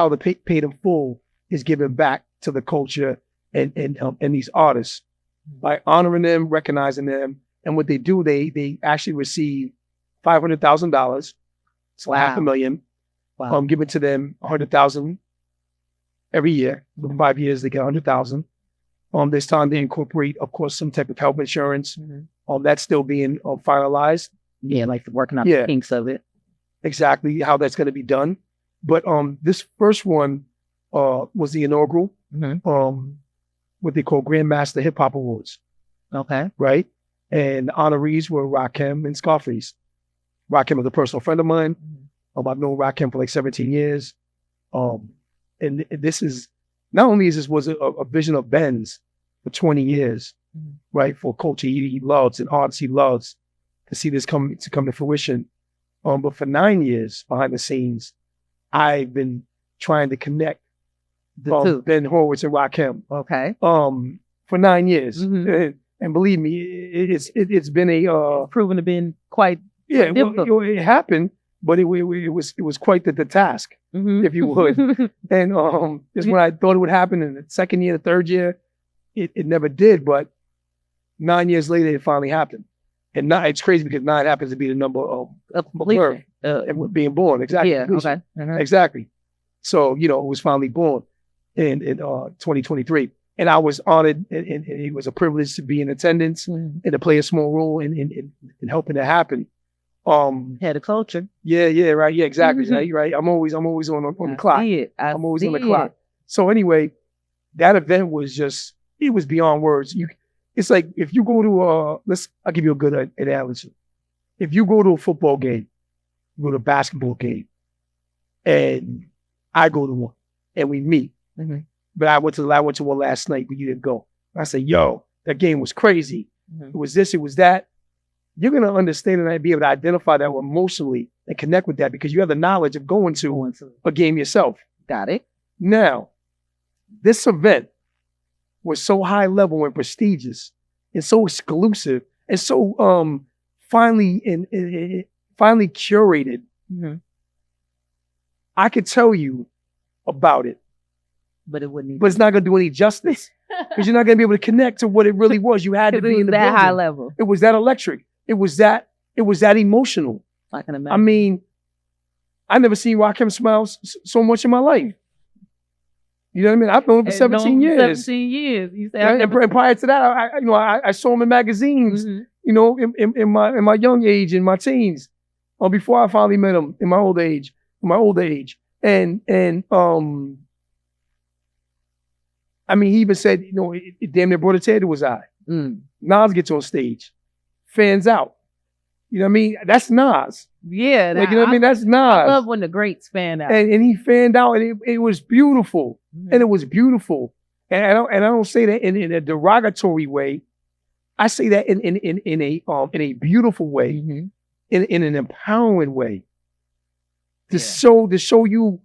the Paid in Full is given back to the culture and these artists by honoring them, recognizing them. And what they do, they actually receive $500,000, so $500,000, given to them $100,000 every year. For 5 years, they get $100,000. This time they incorporate, of course, some type of health insurance. That's still being finalized. Yeah, like working out the kinks of it. Exactly how that's going to be done. But this first one was the inaugural, what they call Grandmaster Hip Hop Awards. Okay. Right? And the honorees were Rakim and Scarface. Rakim is a personal friend of mine. I've known Rakim for like 17 years. And this is not only is this was a vision of Ben's for 20 years, right? For culture he loves and arts he loves, to see this come to fruition. But for 9 years behind the scenes, I've been trying to connect Ben Horowitz and Rakim. Okay. For 9 years. And believe me, it's been proven to be quite difficult. It happened, but it was quite the task, if you would. And just when I thought it would happen in the second year, the third year, it never did. But 9 years later, it finally happened. And it's crazy because 9 happens to be the number of birth and being born. Exactly. Yeah. Okay. Exactly. So it was finally born in 2023. And I was honored, and it was a privilege to be in attendance and to play a small role in helping it happen. Head of culture. Yeah, right. Yeah, exactly. Right. I'm always on the clock. I'm always on the clock. So anyway, that event was it was beyond words. It's like if you go to I'll give you a good analogy. If you go to a football game, you go to a basketball game, and I go to one, and we meet. But I went to one last night, but you didn't go. I said, yo, that game was crazy. It was this, it was that. You're going to understand and be able to identify that emotionally and connect with that because you have the knowledge of going to a game yourself. Got it. Now, this event was so high level and prestigious and so exclusive and so finely curated. I could tell you about it. But it wouldn't. But it's not going to do any justice because you're not going to be able to connect to what it really was. You had to be in the that building. high level. It was that electric. It was that emotional. I can imagine. I mean, I never seen Rakim smile so much in my life. You know what I mean? I've known him for 17 years. 17 years. You say, and prior to that, I saw him in magazines. In my young age, in my teens, or before I finally met him in my old age. And I mean, he even said, it damn near brought a tear to his eye. Nas gets on stage, fans out. You know what I mean? That's Nas. Yeah. You know what I mean? That's Nas. I love when the greats fan out. And he fanned out, and it was beautiful. And it was beautiful. And I don't say that in a derogatory way. I say that in a beautiful way, in an empowering way. To show you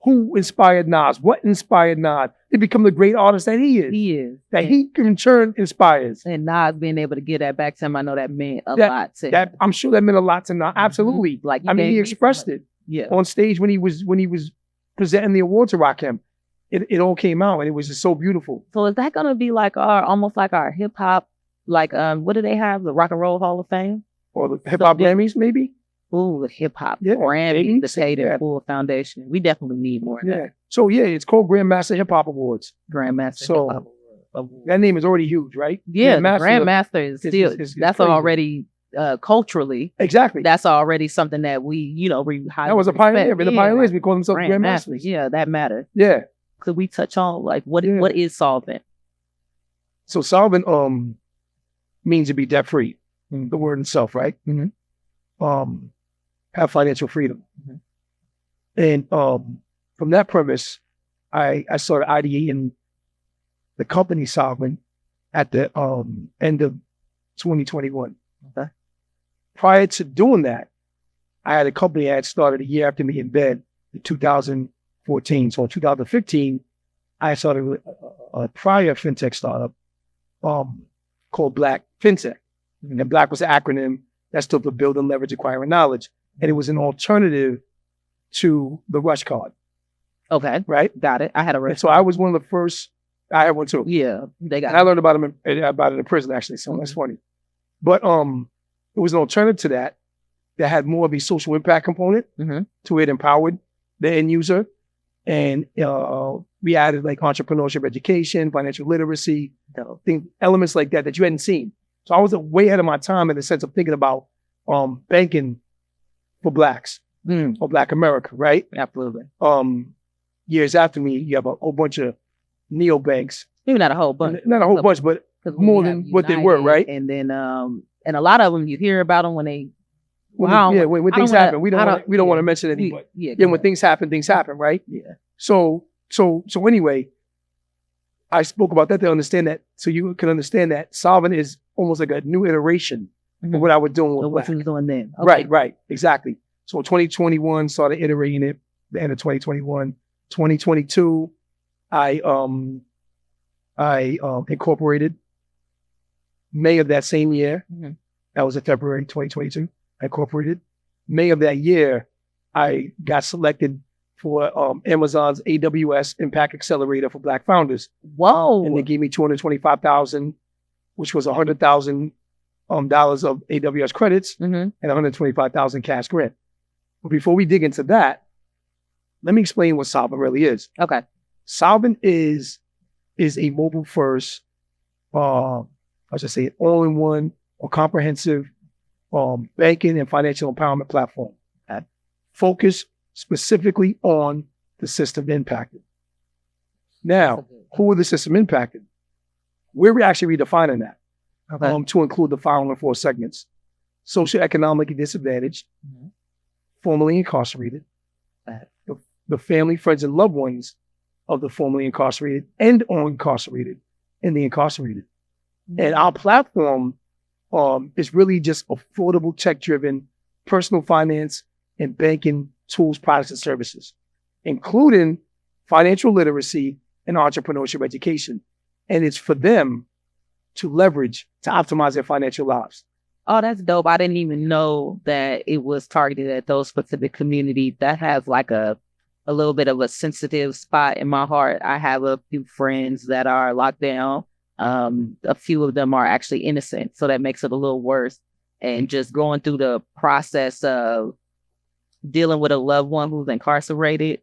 who inspired Nas, what inspired Nas to become the great artist that he is. He is. That he in turn inspires. And Nas being able to get that back to him, I know that meant a lot to him. I'm sure that meant a lot to Nas. Absolutely. Like he expressed it on stage when he was presenting the award to Rakim. It all came out and it was just so beautiful. So is that gonna be like almost like our hip hop, like what do they have? The Rock and Roll Hall of Fame? Or the hip hop Grammys, maybe? Ooh, the hip hop Grammy, the paid in full foundation. We definitely need more of that. So it's called Grandmaster Hip Hop Awards. Grandmaster Hip Hop Awards. That name is already huge, right? Yeah, Grandmaster is still that's crazy. Already culturally. Exactly. That's already something that we, that was a pioneer. The pioneers, we call themselves Grandmasters. Yeah, that matters. Yeah. Could we touch on like what is Solvent? So Solvent means to be debt free. The word itself, right? Have financial freedom. And from that premise, I started ideating the company Solvent at the end of 2021. Okay. Prior to doing that, I had a company I had started a year after me in bed in 2014. So in 2015, I started a prior fintech startup called Black Fintech. And Black was an acronym that stood for Build and Leverage Acquiring Knowledge. And it was an alternative to the Rush card. Okay. Right? Got it. I had a Rush. So I was one of the first. I had one too. Yeah. They got and I learned about it in prison, actually. So that's funny. But it was an alternative to that had more of a social impact component to it, empowered the end user. And we added like entrepreneurship education, financial literacy, elements like that you hadn't seen. So I was way ahead of my time in the sense of thinking about banking for Blacks or Black America, right? Absolutely. Years after me, you have a whole bunch of neobanks. Maybe not a whole bunch. Not a whole bunch, but more than what they were, right? And then and a lot of them you hear about them when they when things happen. We don't want to mention anybody. When things happen, right? Yeah. So anyway, I spoke about that to understand that, so you can understand that Solvent is almost like a new iteration of what I was doing with what you was doing then. Okay. Right, exactly. So 2021 started iterating it, the end of 2021. 2022, I incorporated May of that same year. That was in February 2022. I incorporated. May of that year, I got selected for Amazon's AWS Impact Accelerator for Black Founders. Whoa! And they gave me $225,000, which was $100,000 of AWS credits and $125,000 cash grant. But before we dig into that, let me explain what Solvent really is. Okay. Solvent is a mobile first, I should say, all-in-one or comprehensive banking and financial empowerment platform. Focused specifically on the system impacted. Now, who are the system impacted? We're actually redefining that to include the following 4 segments: socioeconomically disadvantaged, formerly incarcerated, the family, friends, and loved ones of the formerly incarcerated and or incarcerated, and the incarcerated. And our platform is really just affordable, tech-driven, personal finance and banking tools, products, and services, including financial literacy and entrepreneurship education. And it's for them to leverage to optimize their financial lives. Oh, that's dope. I didn't even know that it was targeted at those specific communities. That has like a little bit of a sensitive spot in my heart. I have a few friends that are locked down. A few of them are actually innocent, so that makes it a little worse. And just going through the process of dealing with a loved one who's incarcerated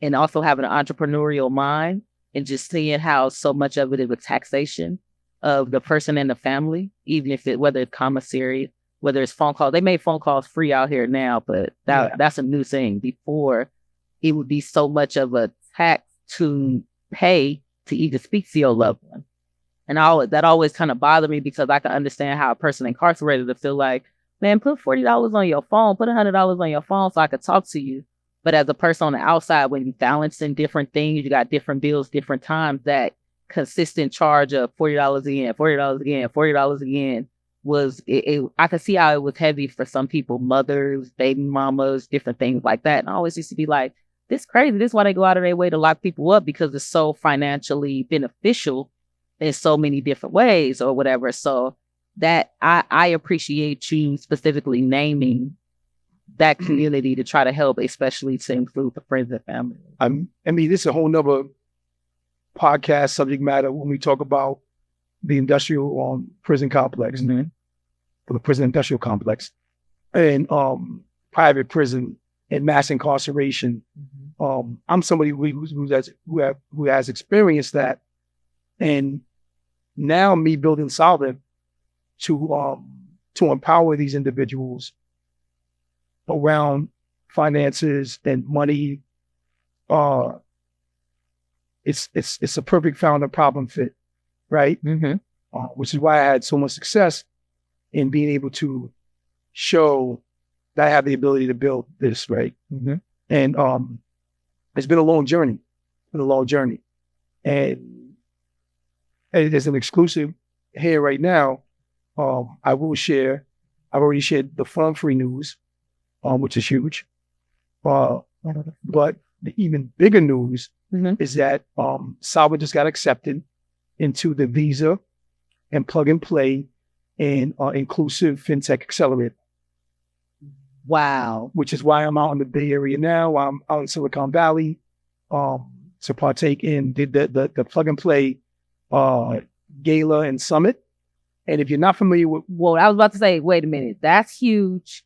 and also having an entrepreneurial mind and just seeing how so much of it is a taxation of the person and the family, even if whether it's commissary, whether it's phone calls. They made phone calls free out here now, but that's a new thing. Before, it would be so much of a tax to pay to even speak to your loved one. And that always kind of bothered me, because I can understand how a person incarcerated to feel like, man, put $40 on your phone, put $100 on your phone so I could talk to you. But as a person on the outside, when you're balancing different things, you got different bills, different times, that consistent charge of $40 again, $40 again, $40 again was, I could see how it was heavy for some people, mothers, baby mamas, different things like that. And I always used to be like, this is crazy. This is why they go out of their way to lock people up, because it's so financially beneficial in so many different ways or whatever. So that I appreciate you specifically naming that community to try to help, especially to include the friends and family. I mean, this is a whole nother podcast subject matter when we talk about the industrial prison complex, or the prison industrial complex, and private prison and mass incarceration. I'm somebody who has experienced that, and now me building Solvent to empower these individuals around finances and money. It's a perfect founder problem fit, right? Which is why I had so much success in being able to show that I have the ability to build this, right? And it's been a long journey. And there's an exclusive here right now. I will share. I've already shared the fund-free news, which is huge. But the even bigger news is that Solvent just got accepted into the Visa and Plug and Play and inclusive FinTech Accelerator. Wow. Which is why I'm out in the Bay Area now. I'm out in Silicon Valley to partake in the Plug and Play Gala and Summit. And if you're not familiar with... Well, I was about to say, wait a minute. That's huge.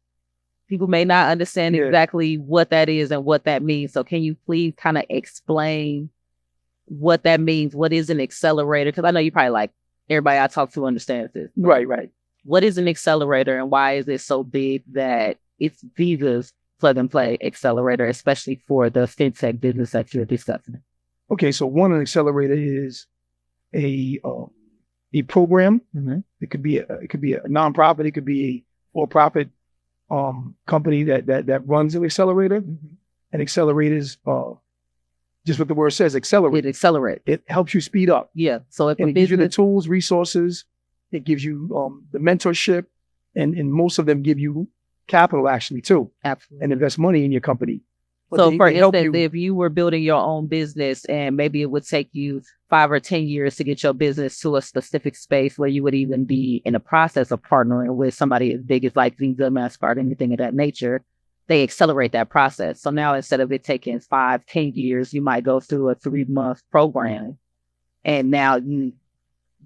People may not understand exactly what that is and what that means. So can you please kind of explain what that means? What is an accelerator? Because I know you probably like everybody I talk to understands this. Right. What is an accelerator, and why is it so big that it's Visa's Plug and Play Accelerator, especially for the fintech business that you're discussing? Okay, so an accelerator is a program. It could be a nonprofit. It could be a for-profit company that runs an accelerator. And accelerators just what the word says, accelerate. It accelerates. It helps you speed up. Yeah. So if it gives you the tools, resources, it gives you the mentorship, and most of them give you capital actually too. Absolutely. And invest money in your company. But so for instance, if you were building your own business and maybe it would take you 5 or 10 years to get your business to a specific space where you would even be in the process of partnering with somebody as big as like Visa, MasterCard, anything of that nature, they accelerate that process. So now instead of it taking 5, 10 years, you might go through a 3-month program. And now you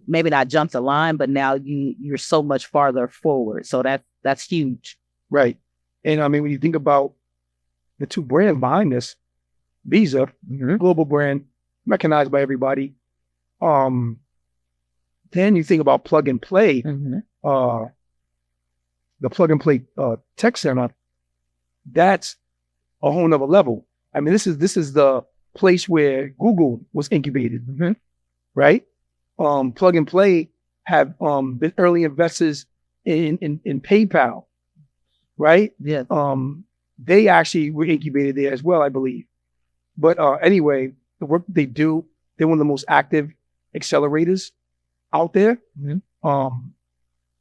maybe not jump the line, but now you're so much farther forward. So that's huge. Right. And I mean, when you think about the two brands behind this, Visa, global brand, recognized by everybody. Then you think about plug and play, the plug and play tech center. That's a whole nother level. I mean, this is the place where Google was incubated, right? Plug and play have been early investors in PayPal, right? Yeah. They actually were incubated there as well, I believe. But anyway, the work they do, they're one of the most active accelerators out there,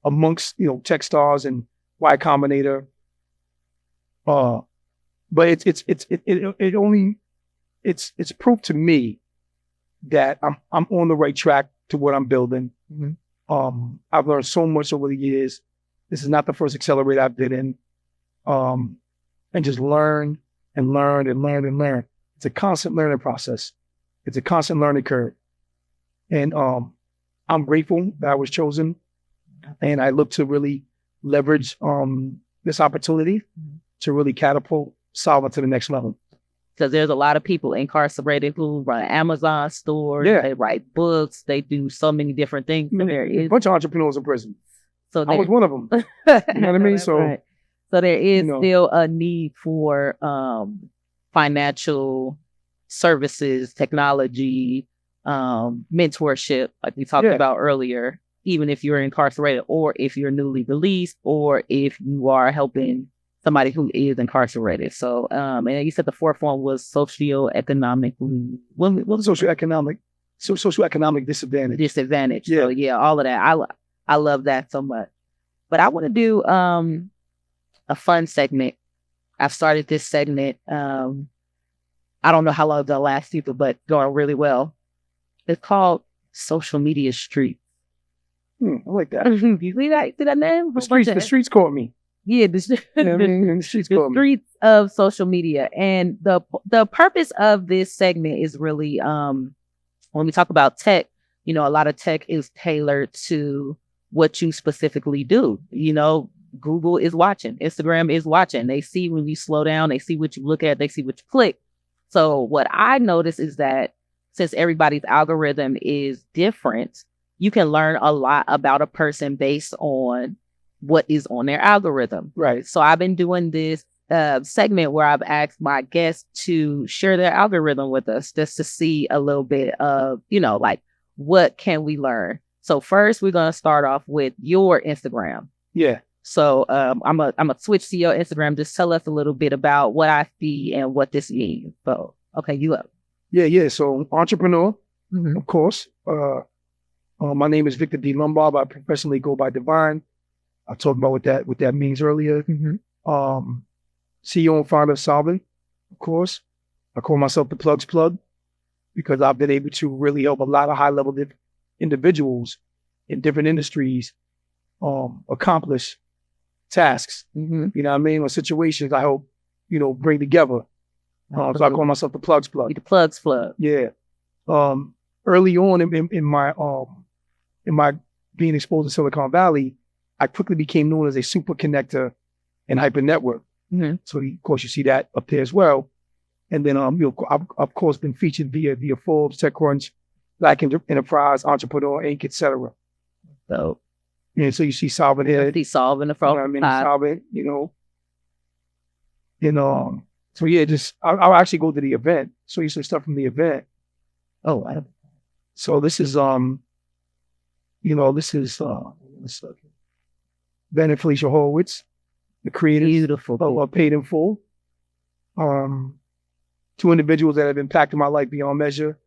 amongst tech stars and Y Combinator. But it's proof to me that I'm on the right track to what I'm building. I've learned so much over the years. This is not the first accelerator I've been in. And just learn and learn and learn and learn. It's a constant learning process. It's a constant learning curve. And I'm grateful that I was chosen. And I look to really leverage this opportunity to really catapult Solvent to the next level. Because there's a lot of people incarcerated who run Amazon stores, they write books, they do so many different things. A bunch of entrepreneurs in prison. So I was one of them. You know what I mean? So, right. So there is still a need for financial services, technology, mentorship, like we talked about earlier, even if you're incarcerated or if you're newly released or if you are helping somebody who is incarcerated. So, and you said the fourth one was socioeconomic. What was socioeconomic disadvantage. Disadvantage. Yeah. So yeah, all of that. I love that so much. But I want to do a fun segment. I've started this segment. I don't know how long they'll last either, but going really well. It's called Social Media Street. I like that. You see that name? The streets caught me. Yeah, the streets of social media. And the purpose of this segment is really, when we talk about tech, a lot of tech is tailored to what you specifically do. Google is watching, Instagram is watching. They see when you slow down, they see what you look at, they see what you click. So what I notice is that since everybody's algorithm is different, you can learn a lot about a person based on what is on their algorithm. Right. So I've been doing this segment where I've asked my guests to share their algorithm with us just to see a little bit of, like, what can we learn? So first, we're going to start off with your Instagram. Yeah. So I'm a switch to your Instagram. Just tell us a little bit about what I see and what this means. So, okay, you up. Yeah. So entrepreneur, of course. My name is Victor D. Lombard. I professionally go by Divine. I talked about what that means earlier. CEO and founder of Solvent, of course. I call myself the Plug's Plug because I've been able to really help a lot of high-level individuals in different industries accomplish tasks. You know what I mean? Or situations I hope, bring together. So I call myself the Plug's Plug. The Plug's Plug. Yeah. Early on in my being exposed to Silicon Valley, I quickly became known as a super connector and hyper network. So of course you see that up there as well. And then I've of course been featured via Forbes, TechCrunch, Black Enterprise, Entrepreneur, Inc., etc. So so you see Solvent here. See Solvent the front. Solvent, so yeah, I'll actually go to the event. So you see stuff from the event. Oh, so this is Ben and Felicia Horowitz, the creators beautiful of Paid in Full. two individuals that have impacted my life beyond measure.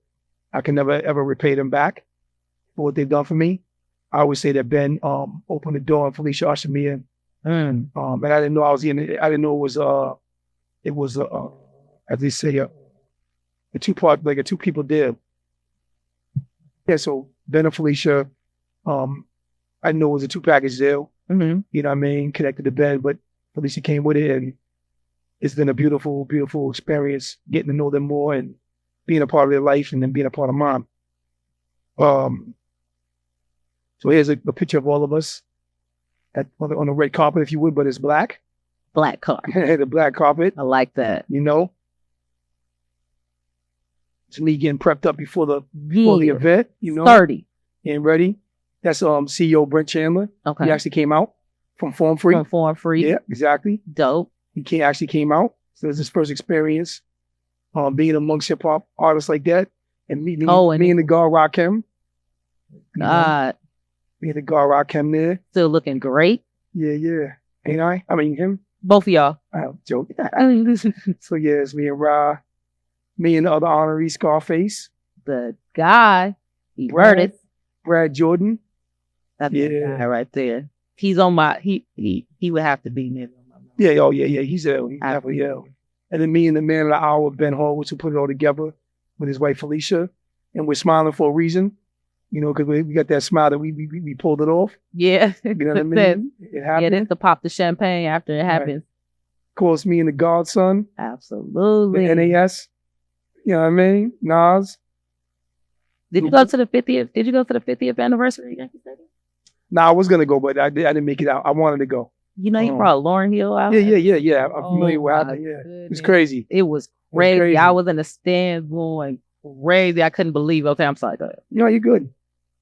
I can never, ever repay them back for what they've done for me. I always say that Ben opened the door and Felicia ushered me in. And I didn't know I was in it. I didn't know it was as they say, a two-part, like a two people deal. Yeah, so Ben and Felicia, I know it was a 2-package deal. You know what I mean? Connected to Ben, but Felicia came with it, and it's been a beautiful, beautiful experience getting to know them more and being a part of their life and then being a part of mine. So here's a picture of all of us on the red carpet, if you would, but it's black. Black carpet. The black carpet. I like that. You know? It's me getting prepped up before the event, you know? 30. And ready. That's CEO Brent Chandler. Okay. He actually came out from Form Free. From Form Free. Yeah, exactly. Dope. He actually came out. So it was his first experience being amongst hip hop artists like that. And me and the guard Rakim. God. Me and the guard Rakim there. Still looking great. Yeah. Ain't I? I mean him. Both of y'all. I'm joking. So yeah, it's me and Ra. Me and the other honoree Scarface. The guy. He heard it. Brad Jordan. That's the guy right there. He's on my he would have to be near my mind. Yeah. He's ill. He's definitely ill. And then me and the man of the hour, Ben Horowitz, who put it all together with his wife Felicia. And we're smiling for a reason. You know, because we got that smile that we pulled it off. Yeah. You know what I mean? It happened. Yeah, that's to pop the champagne after it happens. Of course, me and the godson. Absolutely. The NAS. You know what I mean? Nas. Did you go to the 50th? Did you go to the 50th anniversary? Nah, I was gonna go, but I didn't make it out. I wanted to go. You know, you brought Lauryn Hill out. Yeah. I'm familiar with it. Yeah, it's crazy. It was crazy. I was in the stands going crazy. I couldn't believe. Okay, I'm sorry. Go ahead. No, you're good.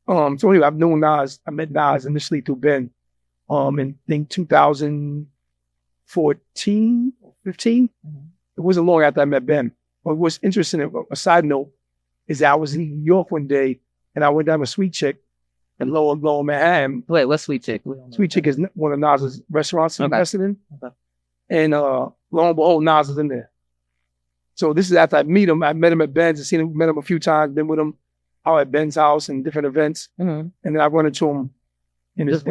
So anyway, I've known Nas. I met Nas initially through Ben. In I think 2014, 15. It wasn't long after I met Ben. But what's interesting, a side note, is that I was in New York one day and I went down to Sweet Chick in Lower Manhattan. Wait, what's Sweet Chick? Sweet Chick is one of Nas's restaurants he invested in. Okay. And lo and behold, Nas is in there. So this is after I met him. I met him at Ben's and met him a few times, been with him out at Ben's house and different events. And then I run into him in his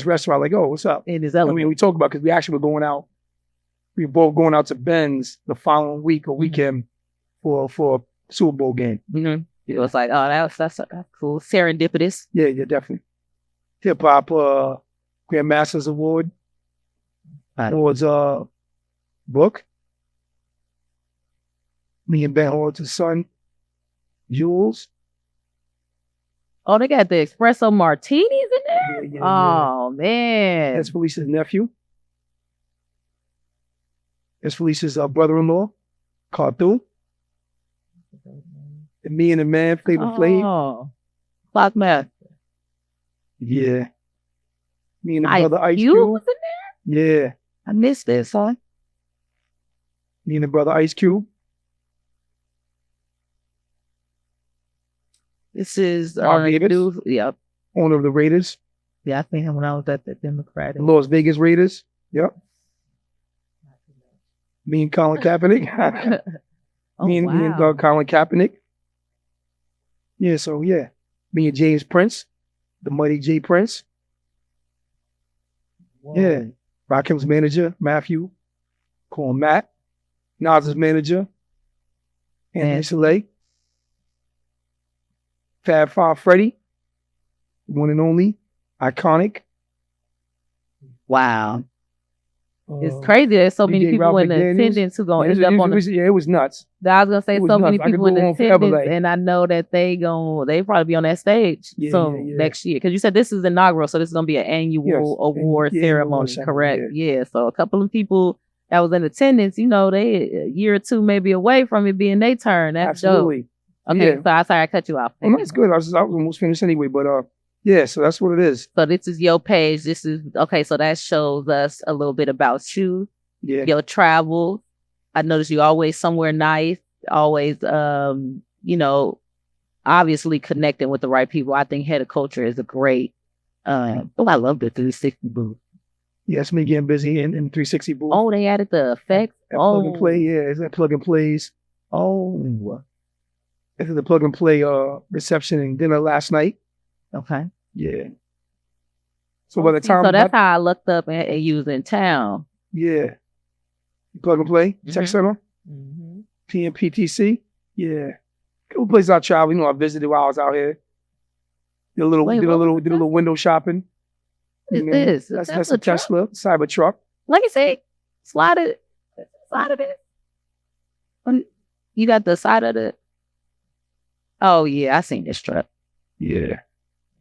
restaurant, like, oh, what's up? In his element. I mean, we talk about, because we actually were going out. We were both going out to Ben's the following week or weekend for a Super Bowl game. It was like, oh, that's cool. Serendipitous. Yeah, definitely. Hip Hop Grandmasters Award. Awards book. Me and Ben Horowitz' son, Jules. Oh, they got the espresso martinis in there? Yeah. Man. That's Felicia's nephew. That's Felicia's brother-in-law, Cartoon. And me and the man, Flavor Flav. Oh. Clock Master. Yeah. Me and the brother Ice Cube. Was in there? Yeah. I missed this, huh? Me and the brother Ice Cube. This is Davis. Yep. Owner of the Raiders. Yeah, I think when I was at the Democratic. The Las Vegas Raiders. Yep. Me and Colin Kaepernick. Me and Colin Kaepernick. Yeah, so yeah. Me and James Prince. The Mighty J Prince. Whoa. Yeah. Rakim's manager, Matthew. Call him Matt. Nas's manager. Anthony Soleil. Fab Five Freddy, one and only, iconic. Wow. It's crazy. There's so many people in the attendance who going to end up on it was nuts. I was going to say so many people in the attendance, and I know that they probably be on that stage next year. Because you said this is inaugural, so this is going to be an annual award ceremony, correct? Yeah. So a couple of people that was in attendance, you know, they a year or two maybe away from it being their turn. That's absolutely. Dope. Okay, so I'm sorry I cut you off. Oh, that's good. I was almost finished anyway, but so that's what it is. So this is your page. This is okay. So that shows us a little bit about you. Yeah. Your travel. I notice you always somewhere nice. Always, you know, obviously connecting with the right people. I think Head of Culture is a great. I love the 360 booth. Yeah, it's me getting busy in 360 booth. Oh, they added the effects. Plug and play. Yeah, it's that plug and plays. Oh. This is the plug and play reception and dinner last night. Okay. Yeah. So by the time... So that's how I looked up and you was in town. Yeah. Plug and play, tech center, PMPTC. Yeah. Couple places I traveled. I visited while I was out here. Did a little window shopping. What is this? That's a Tesla Cybertruck. Like I say, slide of it. You got the side of it. Oh yeah, I seen this truck. Yeah.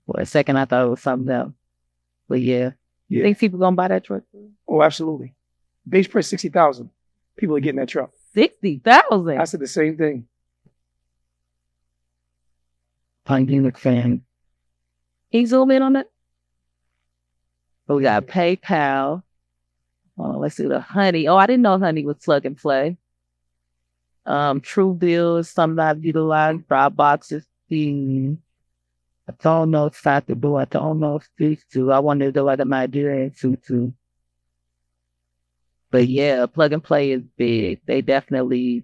For a second, I thought it was something else. But yeah. Think people gonna buy that truck? Oh, absolutely. Base price $60,000. People are getting that truck. $60,000. I said the same thing. Finding the fan. Can you zoom in on that? So we got PayPal. Oh, let's see the Honey. Oh, I didn't know Honey was plug and play. True Bills, something I've utilized. Dropboxes. I don't know if I could do. I don't know if this to. I wanted to do like my idea too. But yeah, plug and play is big. They definitely.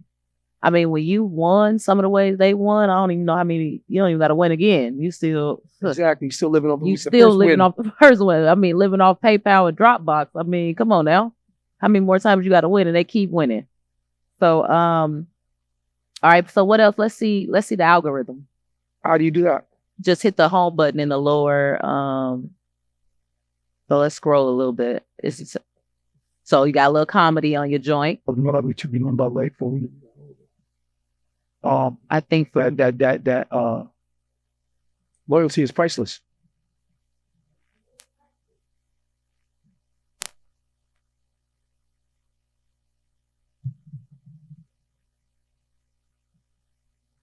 I mean, when you won some of the ways they won, I don't even know how many. You don't even got to win again. You still exactly still living off. Off the first one. I mean, living off PayPal and Dropbox. I mean, come on now. How many more times you got to win, and they keep winning. So, all right. So what else? Let's see the algorithm. How do you do that? Just hit the home button in the lower. So let's scroll a little bit. So you got a little comedy on your joint. I think for that loyalty is priceless.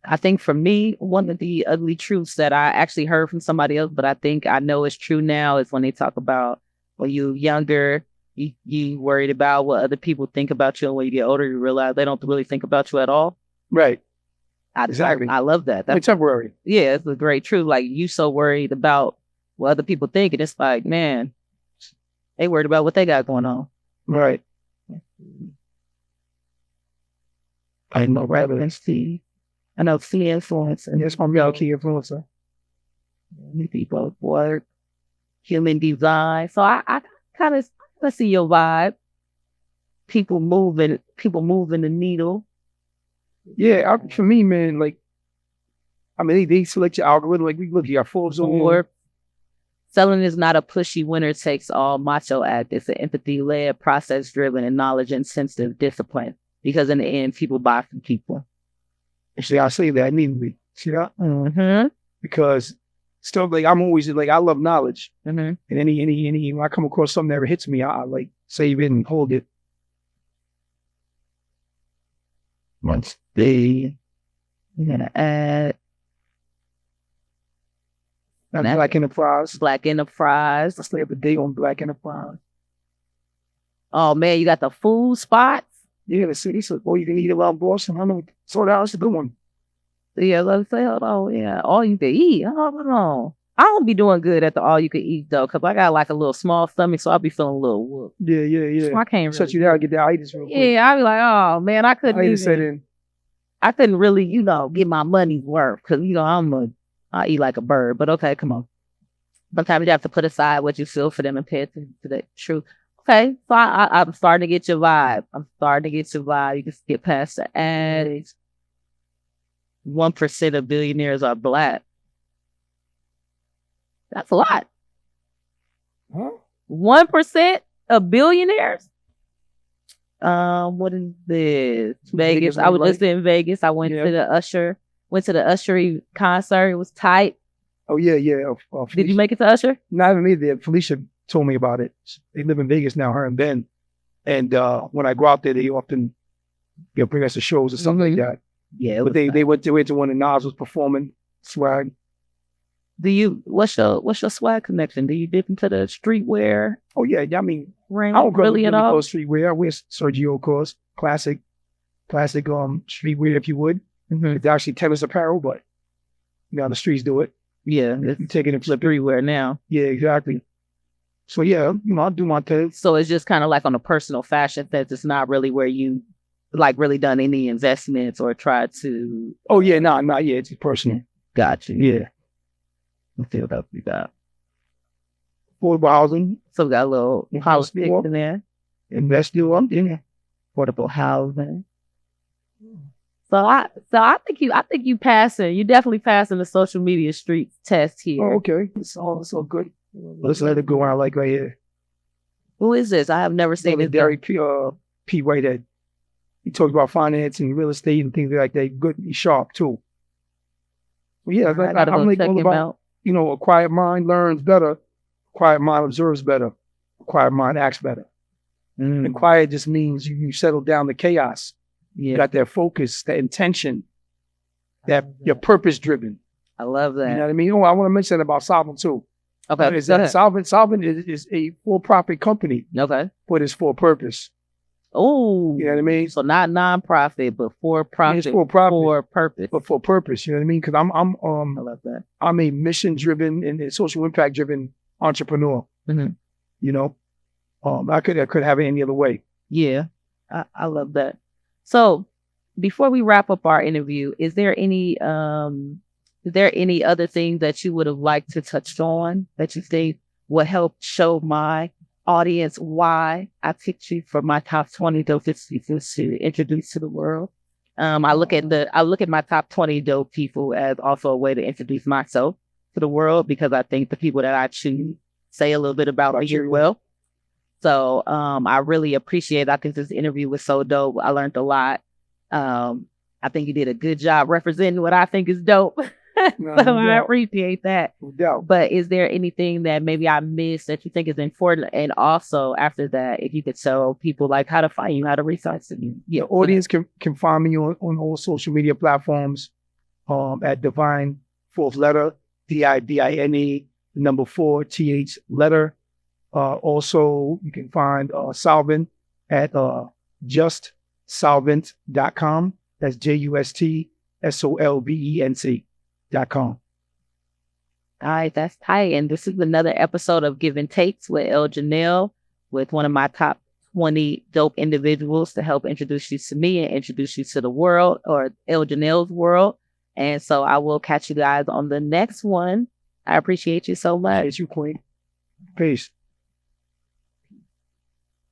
I think for me, one of the ugly truths that I actually heard from somebody else, but I think I know is true now, is when they talk about when you're younger, you worried about what other people think about you, and when you get older, you realize they don't really think about you at all. Right. Exactly. I love that. That's temporary. Yeah, it's a great truth. Like, you so worried about what other people think, and it's like, man, they worried about what they got going on. Right. I know relevancy. I know key influence. And yes, my key influencer. People work, human design. So I kind of see your vibe. People moving the needle. Yeah, for me, man, like, I mean, they select your algorithm. Like, we look, you got full zone. Selling is not a pushy winner takes all macho act. It's an empathy-led, process-driven, and knowledge-insensitive discipline. Because in the end, people buy from people. See, I say that immediately. See that? Mm-hmm. Because stuff like, I'm always like, I love knowledge. Mm-hmm. And any when I come across something that ever hits me, I like save it and hold it. Once you're gonna add Black Enterprise. Black Enterprise. Let's stay up a day on Black Enterprise. Oh man, you got the food spots. Yeah, the city. So, you can eat around Boston. I know. So that's a good one. Yeah, let's say, oh yeah, all you can eat. Oh, I don't be doing good at the all you can eat though, because I got like a little small stomach, so I'll be feeling a little whoop. Yeah. So I can't really shut you down and get the itis real quick. Yeah, I'll be like, oh man, I couldn't really, get my money's worth, because I eat like a bird. But okay, come on. Sometimes you have to put aside what you feel for them and pay attention to the truth. Okay, so I'm starting to get your vibe. You can skip past the ads. 1% of billionaires are Black. That's a lot. Huh? 1% of billionaires? What is this? Vegas. I was just in Vegas. I went to the Usher concert. It was tight. Oh, yeah. Did you make it to Usher? Not even me. Felicia told me about it. They live in Vegas now, her and Ben. And when I go out there, they often bring us to shows or something like that. Yeah, but they went to one and Nas was performing. Swag. What's your swag connection? Do you dip into the streetwear? Oh yeah, I mean, I don't really go streetwear. I wear Sergio, of course, classic streetwear, if you would. Mm-hmm. It's actually tennis apparel, but the streets do it. Yeah, it's taking it flip streetwear now. Yeah, exactly. So yeah, I'll do my thing. So it's just kind of like on a personal fashion sense. It's not really where you like really done any investments or tried to? Oh yeah, not yet. It's personal. Gotcha. Yeah. Let's see what else we got. Affordable housing. So we got a little politics in there. Investing in affordable housing. So I think you passing. You definitely passing the social media street test here. Oh, okay. It's all good. Let's let it go on like right here. Who is this? I have never seen it. Derek P. Whitehead. He talks about finance and real estate and things like that. Good, he's sharp too. Well, yeah, I'm like all about, a quiet mind learns better, quiet mind observes better, quiet mind acts better. And quiet just means you settle down the chaos. Yeah. You got that focus, that intention, that you're purpose driven. I love that. You know what I mean? Oh, I want to mention about Solvent too. Okay. Solvent is a for-profit company. Okay. But it's for purpose. Oh. You know what I mean? So not non-profit, but for profit. It's for profit. For purpose. But for purpose. You know what I mean? Because I love that. I'm a mission-driven and social impact-driven entrepreneur. Mm-hmm. I could have it any other way. Yeah. I love that. So before we wrap up our interview, is there any other thing that you would have liked to touch on that you think would help show my audience why I picked you for my top 20 dope people to introduce to the world? I look at my top 20 dope people as also a way to introduce myself to the world, because I think the people that I choose say a little bit about me as well. So I really appreciate it. I think this interview was so dope. I learned a lot. I think you did a good job representing what I think is dope. I appreciate that. No doubt. But is there anything that maybe I missed that you think is important? And also after that, if you could tell people like how to find you, how to reach out to you. Yeah, the audience can find me on all social media platforms at Divine Fourth Letter, DIVINE, number 4 TH letter. Also, you can find Solvent at justsolvent.com. That's JUSTSOLVENT.com. All right, that's tight. And this is another episode of Give and Takes with ElleJanelle, with one of my top 20 dope individuals to help introduce you to me and introduce you to the world, or ElleJanelle's world. And so I will catch you guys on the next one. I appreciate you so much. Appreciate you, Queen. Peace.